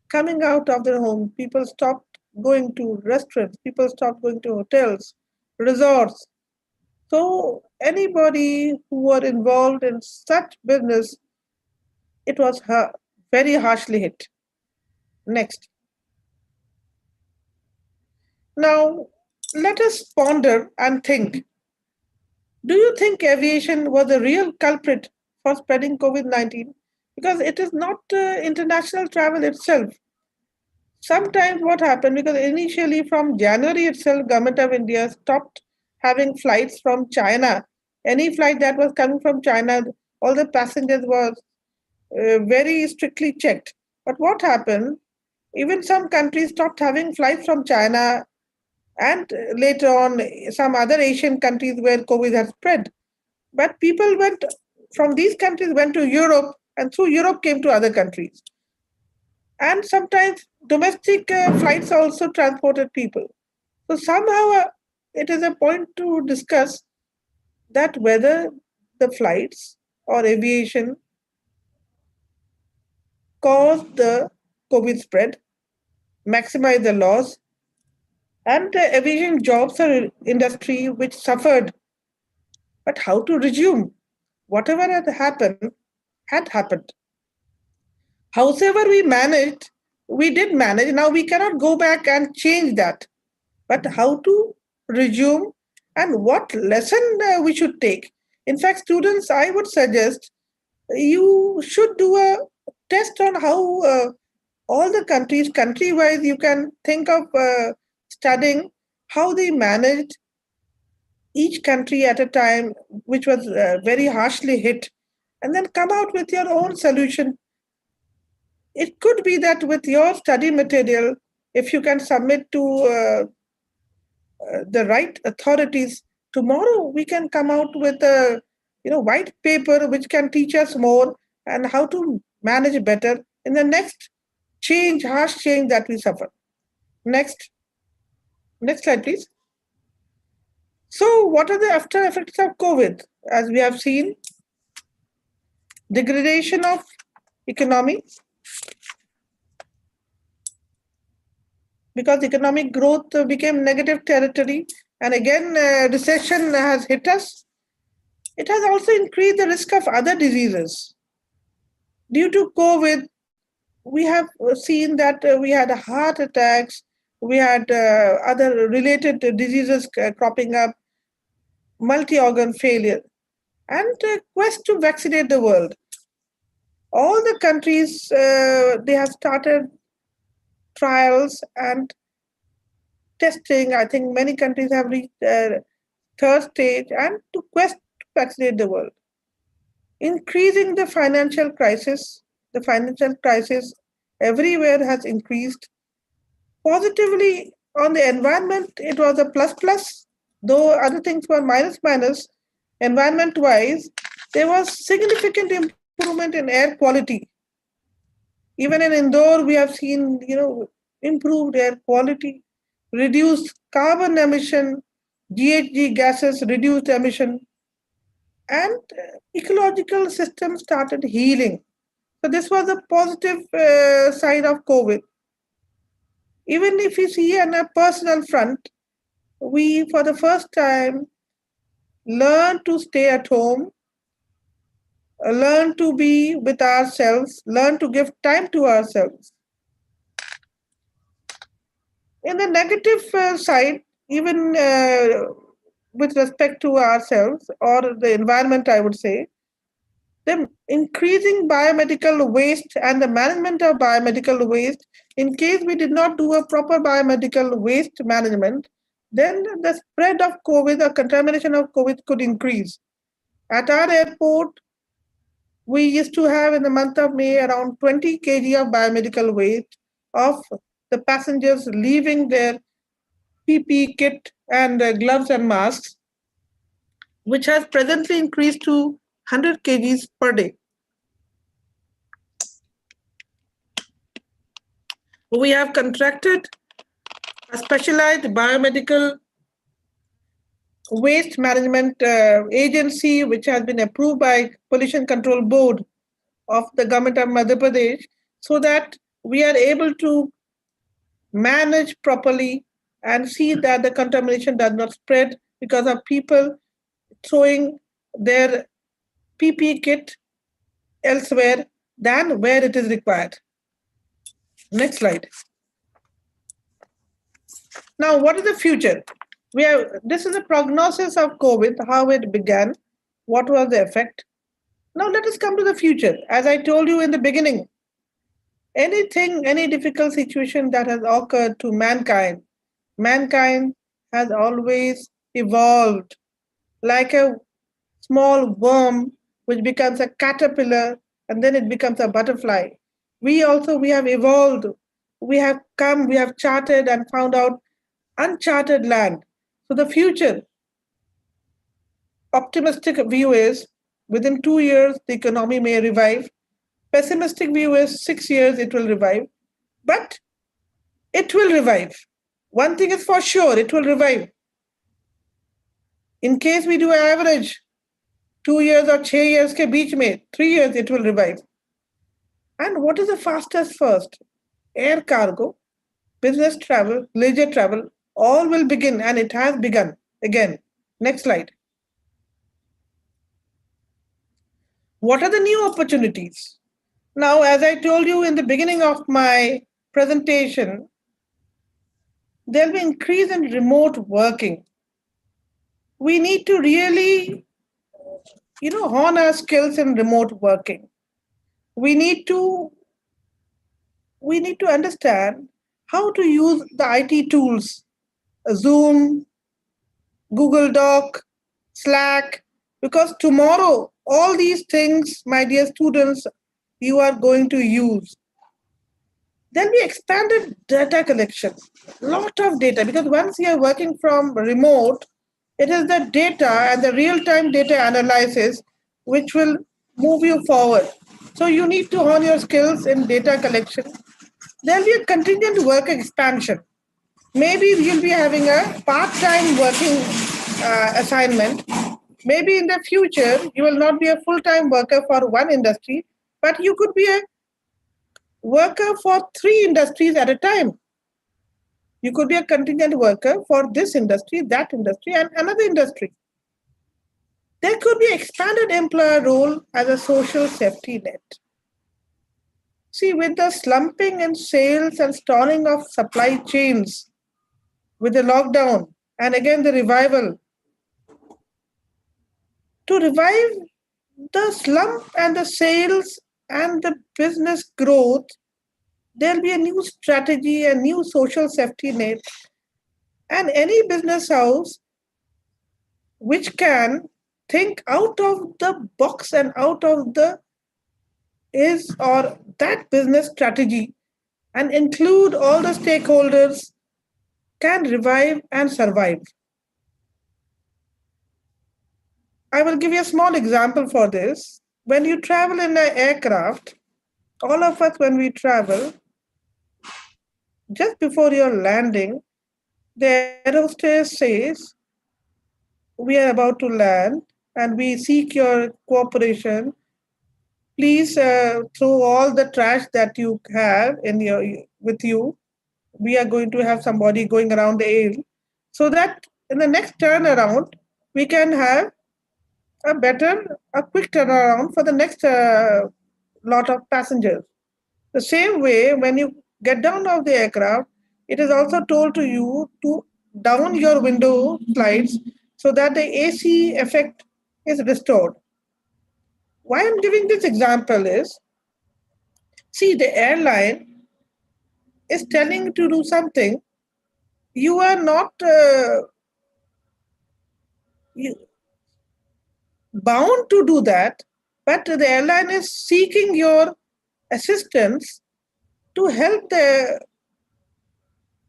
coming out of their home, people stopped going to restaurants, people stopped going to hotels, resorts. So anybody who were involved in such business, it was very harshly hit. Next. Now, let us ponder and think. Do you think aviation was the real culprit for spreading COVID-19? Because it is not international travel itself. Sometimes what happened, because initially from January itself, Government of India stopped having flights from China. Any flight that was coming from China, all the passengers were very strictly checked. But what happened, Even some countries stopped having flights from China, and later on, some other Asian countries where COVID had spread. But people went from these countries went to Europe, and through Europe came to other countries. And sometimes domestic flights also transported people. So somehow it is a point to discuss that whether the flights or aviation caused the COVID spread, maximize the loss, and the aviation jobs are industry which suffered. But how to resume? Whatever had happened. However, we did manage. Now we cannot go back and change that. But how to resume and what lesson we should take? In fact, students, I would suggest you should do a test on how all the countries, country-wise, you can think of studying how they managed each country at a time, which was very harshly hit, and then come out with your own solution. It could be that with your study material, if you can submit to the right authorities, tomorrow we can come out with a white paper which can teach us more and how to manage better in the next harsh change that we suffer. Next slide, please. So what are the after effects of COVID? As we have seen, degradation of economy, because economic growth became negative territory, and again recession has hit us. It has also increased the risk of other diseases. Due to COVID, we have seen that we had heart attacks, we had other related diseases cropping up, multi-organ failure, and quest to vaccinate the world. All the countries, they have started trials and testing. I think many countries have reached third stage and to quest to vaccinate the world. Increasing the financial crisis everywhere has increased. Positively on the environment, it was a plus, though other things were minus. Environment-wise, there was significant improvement in air quality. Even in Indore, we have seen, improved air quality, reduced carbon emission, GHG gases, reduced emission, and ecological system started healing. So this was a positive side of COVID. Even if you see on a personal front, we, for the first time, learn to stay at home, learn to be with ourselves, learn to give time to ourselves. In the negative side, even with respect to ourselves or the environment, I would say, the increasing biomedical waste and the management of biomedical waste, in case we did not do a proper biomedical waste management, then the spread of COVID or contamination of COVID could increase. At our airport, we used to have in the month of May around 20 kg of biomedical waste of the passengers leaving their PPE kit and gloves and masks, which has presently increased to 100 kgs per day. We have contracted a specialized biomedical waste management agency, which has been approved by Pollution Control Board of the government of Madhya Pradesh, so that we are able to manage properly and see that the contamination does not spread because of people throwing their PPE kit elsewhere than where it is required. Next slide. Now, what is the future? This is a prognosis of COVID, how it began, what was the effect. Now let us come to the future. As I told you in the beginning, any difficult situation that has occurred to mankind has always evolved like a small worm which becomes a caterpillar and then it becomes a butterfly. We have evolved we have charted and found out uncharted land. So the future optimistic view is within 2 years, the economy may revive. Pessimistic view is 6 years, it will revive. But it will revive. One thing is for sure, it will revive. In case we do average 2 years or 6 years ke beech mein, 3 years, it will revive. And what is the fastest first? Air cargo, business travel, leisure travel, all will begin, and it has begun again. Next slide. What are the new opportunities? Now, as I told you in the beginning of my presentation, there'll be increase in remote working. We need to really, hone our skills in remote working. We need to understand how to use the IT tools, Zoom, Google Doc, Slack, because tomorrow, all these things, my dear students, you are going to use. There'll be expanded data collection, lot of data, because once you are working from remote, it is the data and the real-time data analysis which will move you forward. So you need to hone your skills in data collection. There'll be a contingent work expansion. Maybe you'll be having a part-time working assignment. Maybe in the future, you will not be a full-time worker for one industry, but you could be a worker for 3 industries at a time. You could be a contingent worker for this industry, that industry, and another industry. There could be expanded employer role as a social safety net. See, with the slumping in sales and stalling of supply chains, with the lockdown, and again the revival, to revive the slump and the sales and the business growth, there'll be a new strategy, a new social safety net, and any business house which can think out of the box and out of the his or that business strategy and include all the stakeholders can revive and survive. I will give you a small example for this. When you travel in an aircraft, all of us, when we travel, just before your landing, the aerostess says, we are about to land and we seek your cooperation. Please throw all the trash that you have with you. We are going to have somebody going around the aisle so that in the next turnaround, we can have a quick turnaround for the next lot of passengers. The same way, when you get down of the aircraft, it is also told to you to down your window slides so that the AC effect is restored. Why I'm giving this example is, see, the airline is telling you to do something. You are not bound to do that, but the airline is seeking your assistance to help the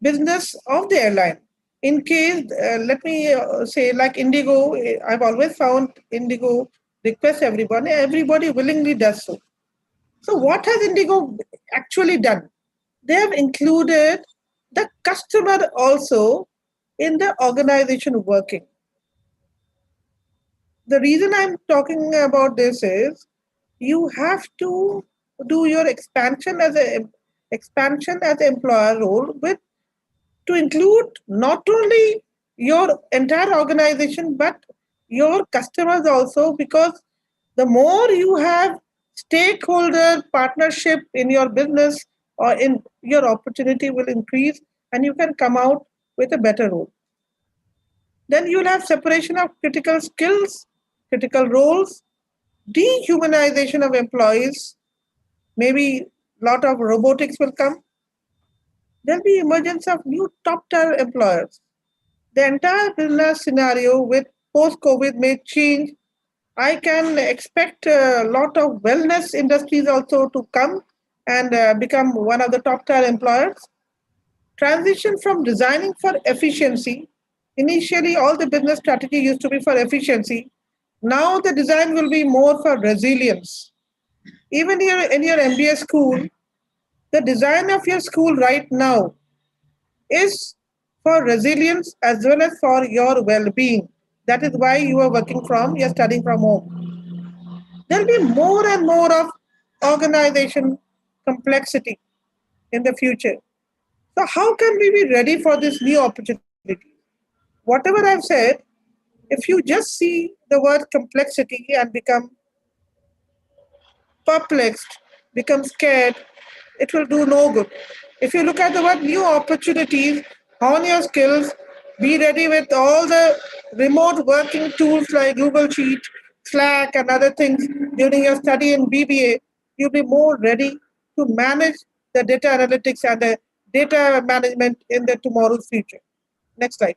business of the airline. In case, let me say, like Indigo, I've always found Indigo requests everybody willingly does so. So what has Indigo actually done? They have included the customer also in the organization working. The reason I'm talking about this is you have to do your expansion as an employer role with to include not only your entire organization but your customers also, because the more you have stakeholder partnership in your business or in your opportunity will increase and you can come out with a better role. Then you'll have separation of critical skills, critical roles, dehumanization of employees, maybe a lot of robotics will come. There'll be emergence of new top-tier employers. The entire business scenario with post-COVID may change. I can expect a lot of wellness industries also to come and become one of the top tier employers. Transition from designing for efficiency. Initially, all the business strategy used to be for efficiency. Now the design will be more for resilience. Even here in your MBA school, the design of your school right now is for resilience as well as for your well-being. That is why you're studying from home. There'll be more and more of organization complexity in the future. So how can we be ready for this new opportunity? Whatever I've said, if you just see the word complexity and become perplexed, become scared, it will do no good. If you look at the word new opportunities, hone your skills, be ready with all the remote working tools like Google Sheet, Slack, and other things during your study in BBA, you'll be more ready to manage the data analytics and the data management in the tomorrow's future. Next slide.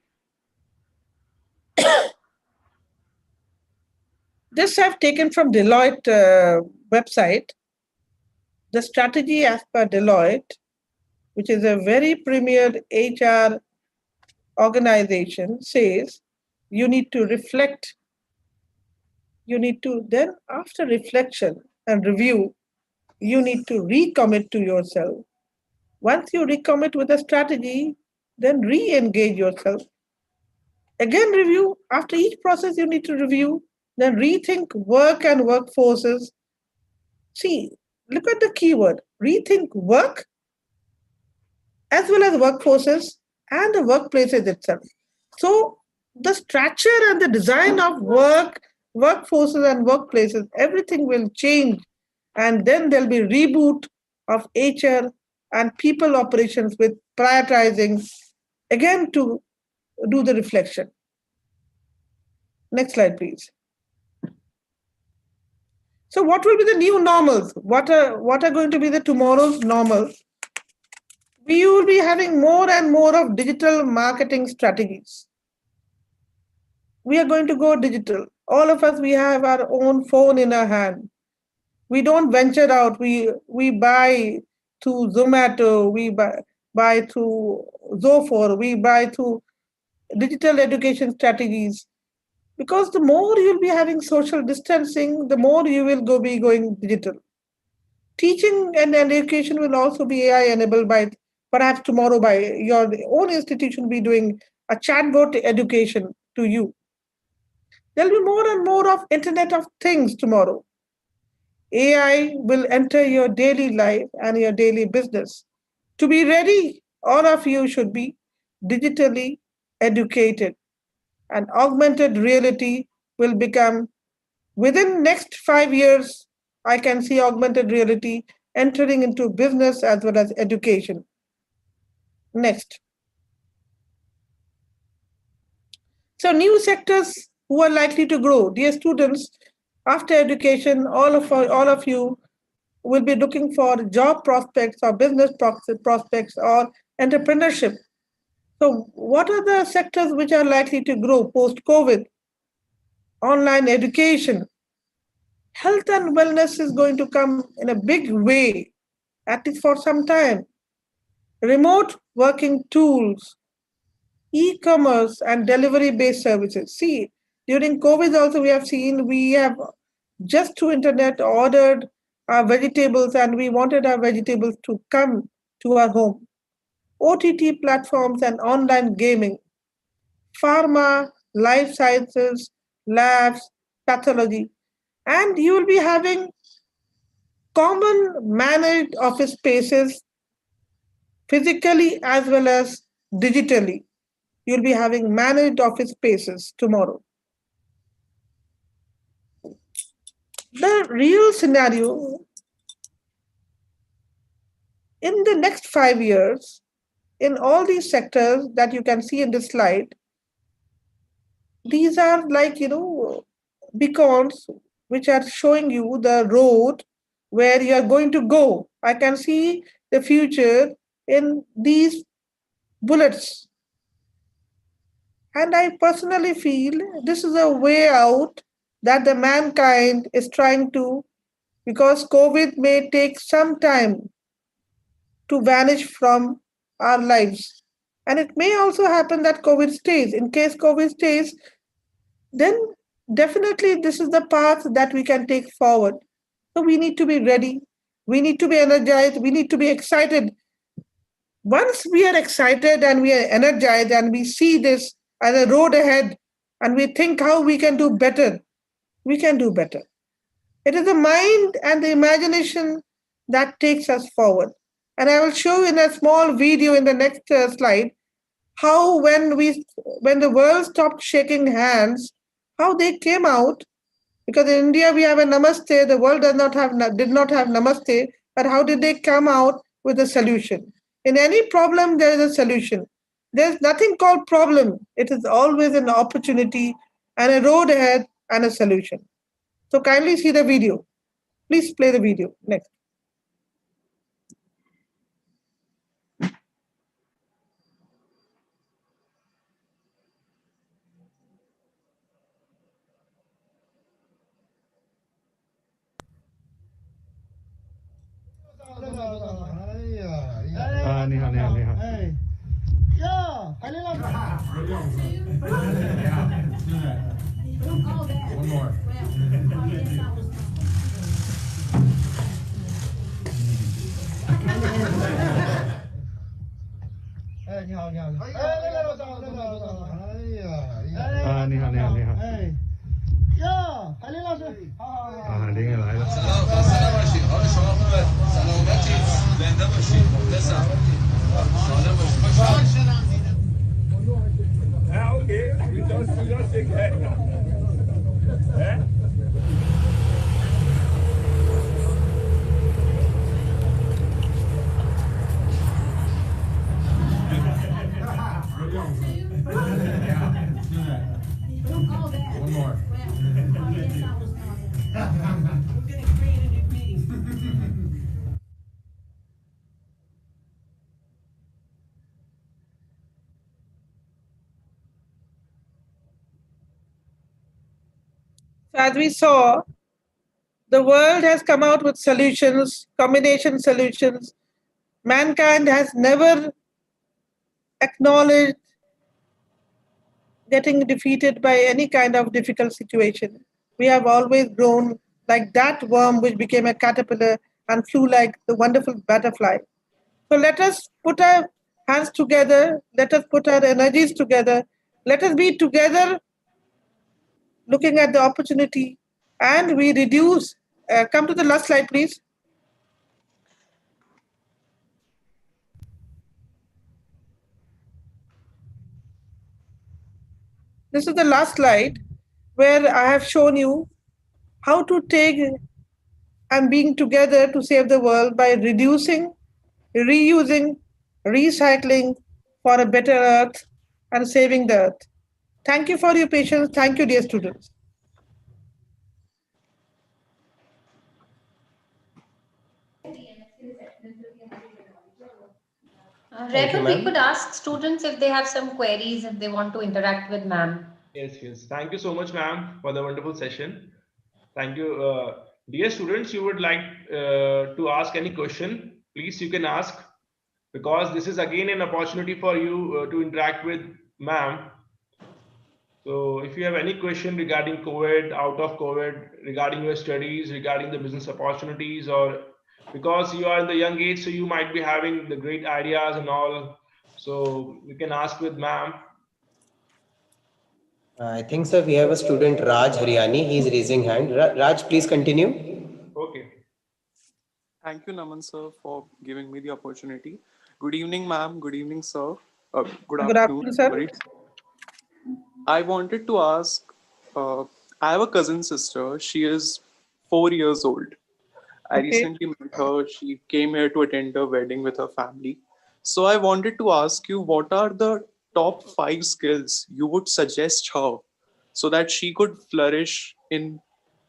This I've taken from Deloitte website. The strategy as per Deloitte, which is a very premier HR organization, says you need to reflect. You need to then, after reflection and review, you need to recommit to yourself. Once you recommit with a strategy, then re-engage yourself. Again, review. After each process, you need to review, then rethink work and workforces. See, look at the keyword, rethink work as well as workforces and the workplaces itself. So the structure and the design of workforces and workplaces, everything will change. And then there'll be reboot of HR and people operations with prioritizing, again, to do the reflection. Next slide, please. So what will be the new normals? What are going to be the tomorrow's normals? We will be having more and more of digital marketing strategies. We are going to go digital. All of us, we have our own phone in our hand. We don't venture out. We buy through Zomato, we buy through Zofor, we buy through digital education strategies. Because the more you'll be having social distancing, the more you will be going digital. Teaching and education will also be AI enabled by perhaps tomorrow by your own institution be doing a chatbot education to you. There'll be more and more of Internet of Things tomorrow. AI will enter your daily life and your daily business. To be ready, all of you should be digitally educated, and augmented reality will become, within next 5 years, I can see augmented reality entering into business as well as education. Next. So new sectors who are likely to grow. Dear students, after education, all of you will be looking for job prospects or business prospects or entrepreneurship. So what are the sectors which are likely to grow post-COVID? Online education. Health and wellness is going to come in a big way, at least for some time. Remote working tools, e-commerce and delivery-based services. See, during COVID also we have just through internet ordered our vegetables and we wanted our vegetables to come to our home. OTT platforms and online gaming, pharma, life sciences, labs, pathology, and you will be having common managed office spaces physically as well as digitally. You'll be having managed office spaces tomorrow. The real scenario in the next 5 years, in all these sectors that you can see in this slide, these are like, beacons which are showing you the road where you are going to go. I can see the future in these bullets. And I personally feel this is a way out that the mankind is trying to, because COVID may take some time to vanish from our lives. And it may also happen that COVID stays. In case COVID stays, then definitely this is the path that we can take forward. So we need to be ready. We need to be energized. We need to be excited. Once we are excited and we are energized and we see this as a road ahead and we think how we can do better, we can do better. It is the mind and the imagination that takes us forward. And I will show in a small video in the next slide how when the world stopped shaking hands, how they came out. Because in India we have a namaste, the world did not have namaste, but how did they come out with a solution? In any problem there is a solution. There's nothing called problem. It is always an opportunity and a road ahead and a solution. So kindly see the video. Please play the video. Next. One more. One more. So as we saw, the world has come out with solutions, combination solutions. Mankind has never acknowledged getting defeated by any kind of difficult situation. We have always grown like that worm which became a caterpillar and flew like the wonderful butterfly. So let us put our hands together, let us put our energies together, let us be together looking at the opportunity, and we reduce. Come to the last slide, please. This is the last slide where I have shown you how to take and being together to save the world by reducing, reusing, recycling for a better earth and saving the earth. Thank you for your patience. Thank you, dear students. Revan, we could ask students if they have some queries, if they want to interact with ma'am. Yes. Thank you so much, ma'am, for the wonderful session. Thank you. Dear students, you would like to ask any question, please you can ask, because this is again an opportunity for you to interact with ma'am. So if you have any question regarding COVID, out of COVID, regarding your studies, regarding the business opportunities, or because you are in the young age, so you might be having the great ideas and all. So you can ask with ma'am. I think, sir, we have a student, Raj Haryani. He's raising hand. Raj, please continue. Okay. Thank you, Naman, sir, for giving me the opportunity. Good evening, ma'am. Good evening, sir. Good afternoon, sir. I wanted to ask, I have a cousin sister. She is 4 years old. I recently met her. She came here to attend a wedding with her family. So I wanted to ask you, what are the top 5 skills you would suggest her so that she could flourish in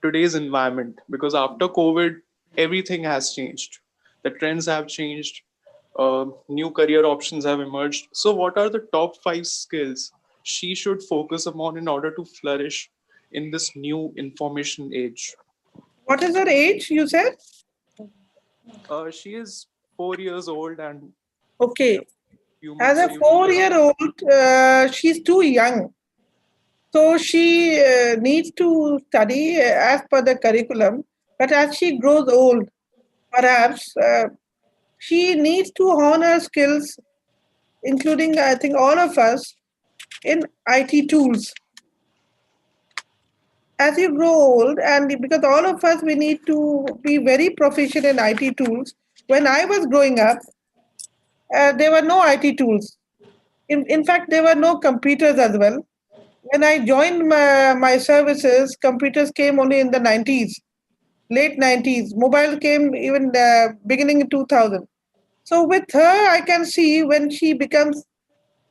today's environment? Because after COVID, everything has changed. The trends have changed. New career options have emerged. So what are the top 5 skills she should focus upon in order to flourish in this new information age? What is her age, you said? She is 4 years old and Okay. few As months a ago. 4-year-old, she's too young. So she needs to study as per the curriculum. But as she grows old, perhaps she needs to hone her skills, including, I think, all of us in IT tools. As you grow old, and because all of us, we need to be very proficient in IT tools. When I was growing up, there were no IT tools. In fact, there were no computers as well. When I joined my services, computers came only in the 90s, late 90s. Mobile came even beginning in 2000. So with her, I can see when she becomes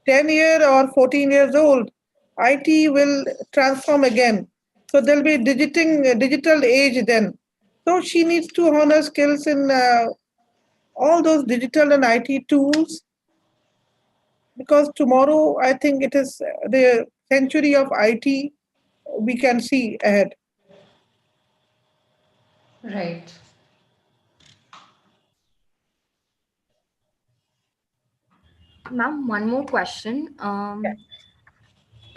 10 year or 14 years old, IT will transform again. So there'll be digital age then. So she needs to hone her skills in all those digital and IT tools, because tomorrow I think it is the century of IT we can see ahead. Right. Ma'am, one more question.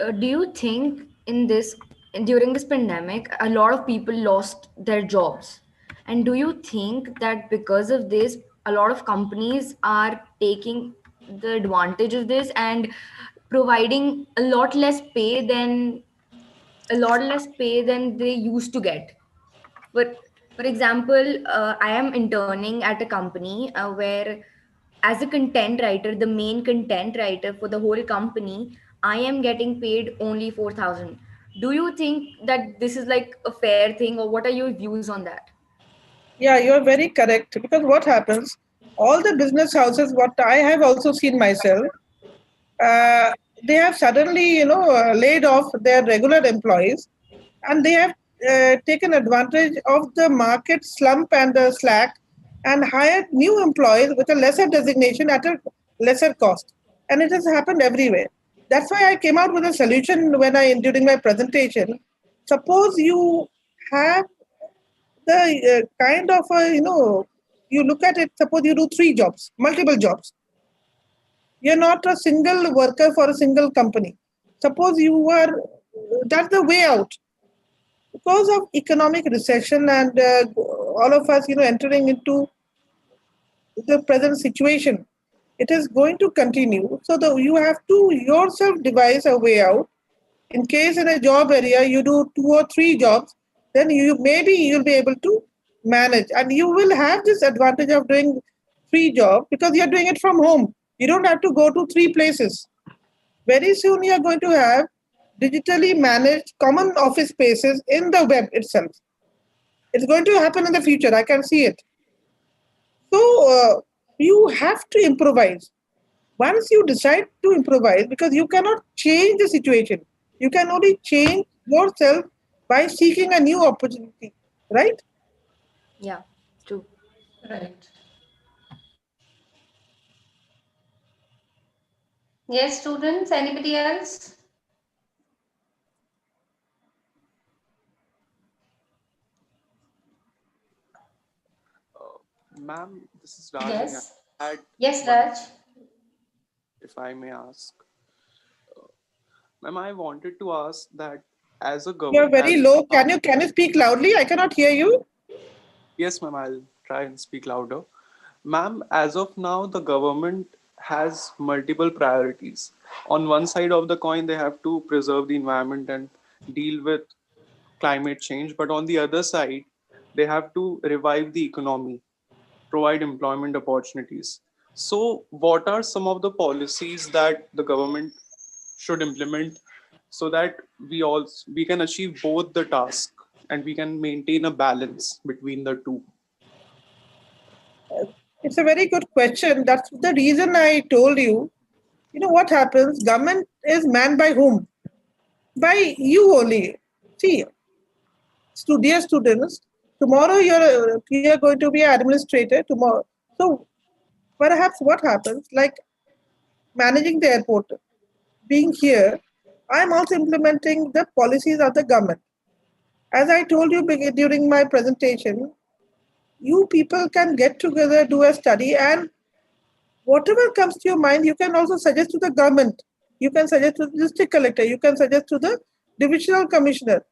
Do you think in this during this pandemic a lot of people lost their jobs, and do you think that because of this a lot of companies are taking the advantage of this and providing a lot less pay than they used to get? For example, I am interning at a company where, as a content writer, the main content writer for the whole company, I am getting paid only 4,000. Do you think that this is like a fair thing, or what are your views on that? Yeah, you're very correct. Because what happens, all the business houses, what I have also seen myself, uh, they have suddenly, laid off their regular employees, and they have taken advantage of the market slump and the slack, and hired new employees with a lesser designation at a lesser cost. And it has happened everywhere. That's why I came out with a solution when during my presentation. Suppose you have the kind of you look at it. Suppose you do 3 jobs, multiple jobs. You're not a single worker for a single company. Suppose you are, that's the way out. Because of economic recession and all of us, entering into the present situation, it is going to continue. So you have to yourself devise a way out. In case in a job area you do 2 or 3 jobs, then you'll be able to manage, and you will have this advantage of doing 3 jobs because you're doing it from home. You don't have to go to 3 places. Very soon you're going to have digitally managed common office spaces in the web itself. It's going to happen in the future. I can see it. So you have to improvise. Once you decide to improvise, because you cannot change the situation, you can only change yourself by seeking a new opportunity, right? Yeah, true. Right. Yes, students, anybody else? Ma'am, this is Raj again. Yes. I had Yes, one, Raj. if I may ask. Ma'am, I wanted to ask that as a You're government, very low. Can you speak loudly? I cannot hear you. yes, ma'am, I'll try and speak louder. Ma'am, as of now, the government has multiple priorities. On one side of the coin, they have to preserve the environment and deal with climate change. But on the other side, they have to revive the economy, provide employment opportunities. So, what are some of the policies that the government should implement so that we can achieve both the task and we can maintain a balance between the two? It's a very good question. That's the reason I told you. You know what happens? Government is manned by whom? By you only. See, dear students, tomorrow you're going to be an administrator tomorrow. So perhaps what happens, like managing the airport, being here, I'm also implementing the policies of the government. As I told you during my presentation, you people can get together, do a study, and whatever comes to your mind, you can also suggest to the government. You can suggest to the district collector. You can suggest to the divisional commissioner.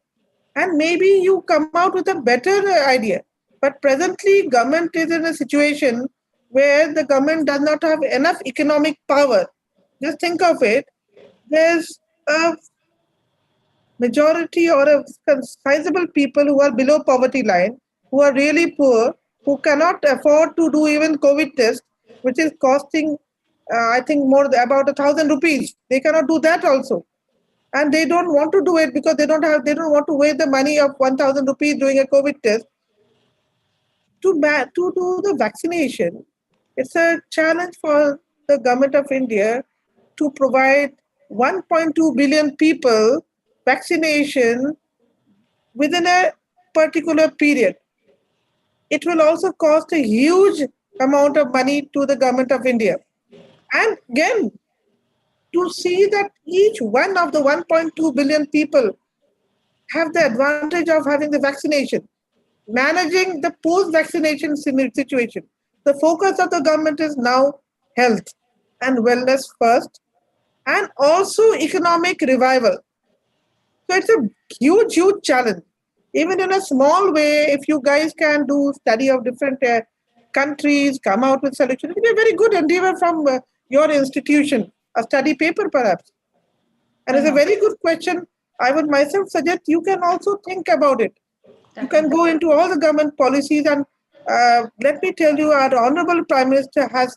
And maybe you come out with a better idea. But presently, government is in a situation where the government does not have enough economic power. Just think of it. There's a majority or a sizable people who are below poverty line, who are really poor, who cannot afford to do even COVID test, which is costing, I think, about 1,000 rupees. They cannot do that also, and they don't want to do it because they don't want to waste the money of 1,000 rupees doing a COVID test to do the vaccination. It's a challenge for the government of India to provide 1.2 billion people vaccination within a particular period. It will also cost a huge amount of money to the government of India. And again, to see that each one of the 1.2 billion people have the advantage of having the vaccination, managing the post-vaccination situation. The focus of the government is now health and wellness first, and also economic revival. So it's a huge, huge challenge. Even in a small way, if you guys can do study of different countries, come out with solutions, it will be a very good endeavor from your institution, a study paper perhaps. And it's a very good question. I would myself suggest you can also think about it. You can go into all the government policies, and let me tell you, our Honorable Prime Minister has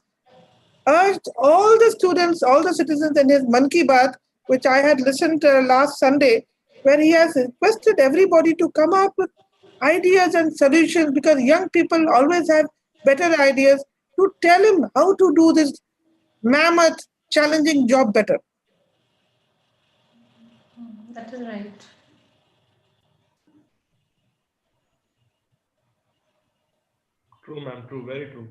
urged all the students, all the citizens in his Man Ki Baat, which I had listened last Sunday, where he has requested everybody to come up with ideas and solutions, because young people always have better ideas, to tell him how to do this mammoth challenging job better. That is right. True, ma'am. True. Very true.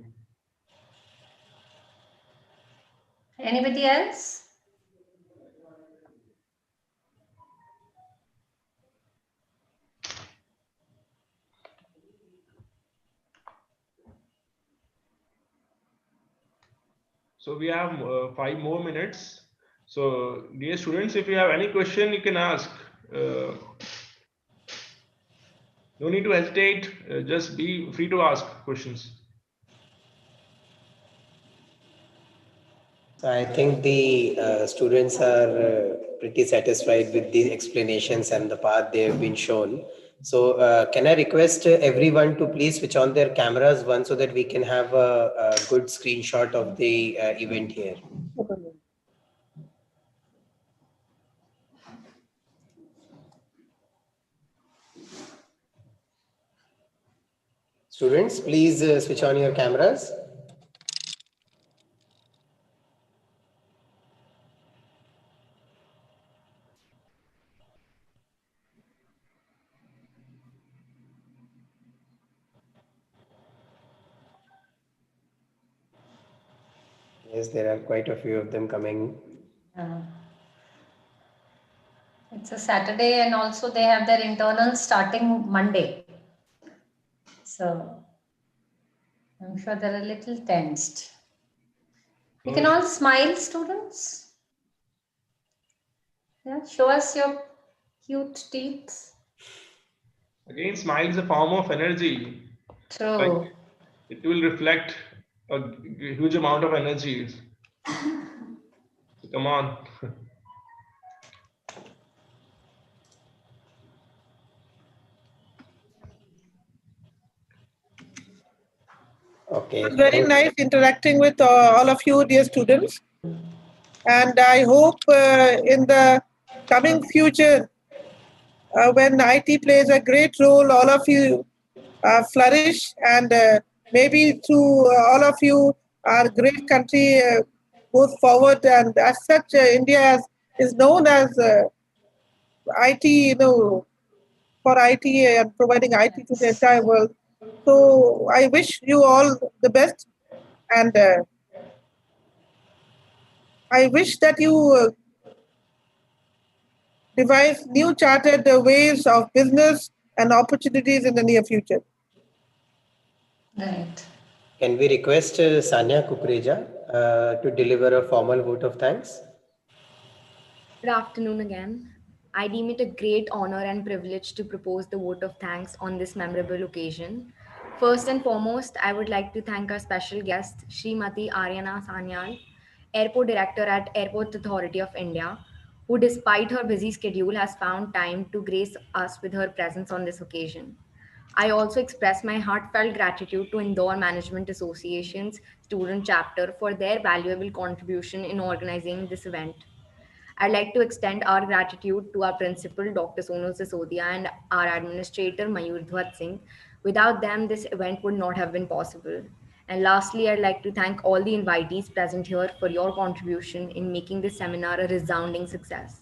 Anybody else? So we have 5 more minutes. So dear students, if you have any question, you can ask. No need to hesitate. Just be free to ask questions. I think the students are pretty satisfied with the explanations and the path they have been shown. So can I request everyone to please switch on their cameras once, so that we can have a good screenshot of the event here. Students, please switch on your cameras. Yes, there are quite a few of them coming. It's a Saturday, and also they have their internals starting Monday. So I'm sure they're a little tensed. You can all smile, students. Yeah, show us your cute teeth. Again, smile is a form of energy. True. Like, it will reflect a huge amount of energy. So come on. Okay. It was very nice interacting with all of you, dear students. And I hope in the coming future, when IT plays a great role, all of you flourish, and maybe through all of you, our great country goes forward. And as such, India is known as IT, for IT and providing IT to the entire world. So I wish you all the best, and I wish that you devise new chartered ways of business and opportunities in the near future. Right. Can we request Sanya Kukreja to deliver a formal vote of thanks? Good afternoon again. I deem it a great honor and privilege to propose the vote of thanks on this memorable occasion. First and foremost, I would like to thank our special guest, Srimati Aryana Sanyal, Airport Director at Airport Authority of India, who despite her busy schedule has found time to grace us with her presence on this occasion. I also express my heartfelt gratitude to Indore Management Association's student chapter for their valuable contribution in organizing this event. I'd like to extend our gratitude to our principal, Dr. Sonal Sisodia, and our administrator, Mayur Dhwat Singh. Without them, this event would not have been possible. And lastly, I'd like to thank all the invitees present here for your contribution in making this seminar a resounding success.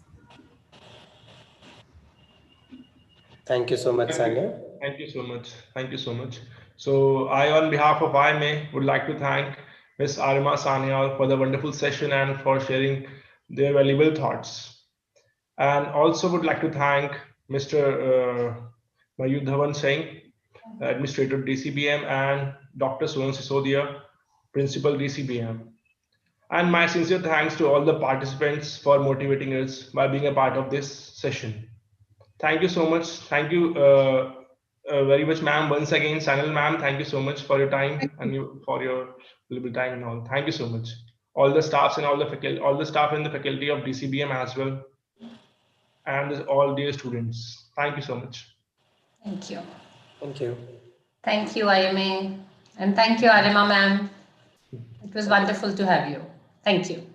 Thank you so much, Sanya. Thank you so much. Thank you so much. So I, on behalf of IMA, would like to thank Ms. Arima Sanyal for the wonderful session and for sharing their valuable thoughts. And also would like to thank Mr. Mayur Singh, Administrator DCBM, and Dr. Sonal Sisodia, Principal DCBM. And my sincere thanks to all the participants for motivating us by being a part of this session. Thank you so much. Thank you very much, ma'am. Once again, Sanal ma'am, thank you so much for your time and for your little time and all. Thank you so much. All the staffs and all the faculty, all the staff and the faculty of DCBM as well, and all dear students. Thank you so much. Thank you. Thank you. Thank you, IMA. And thank you, Arima ma'am. It was wonderful to have you. Thank you.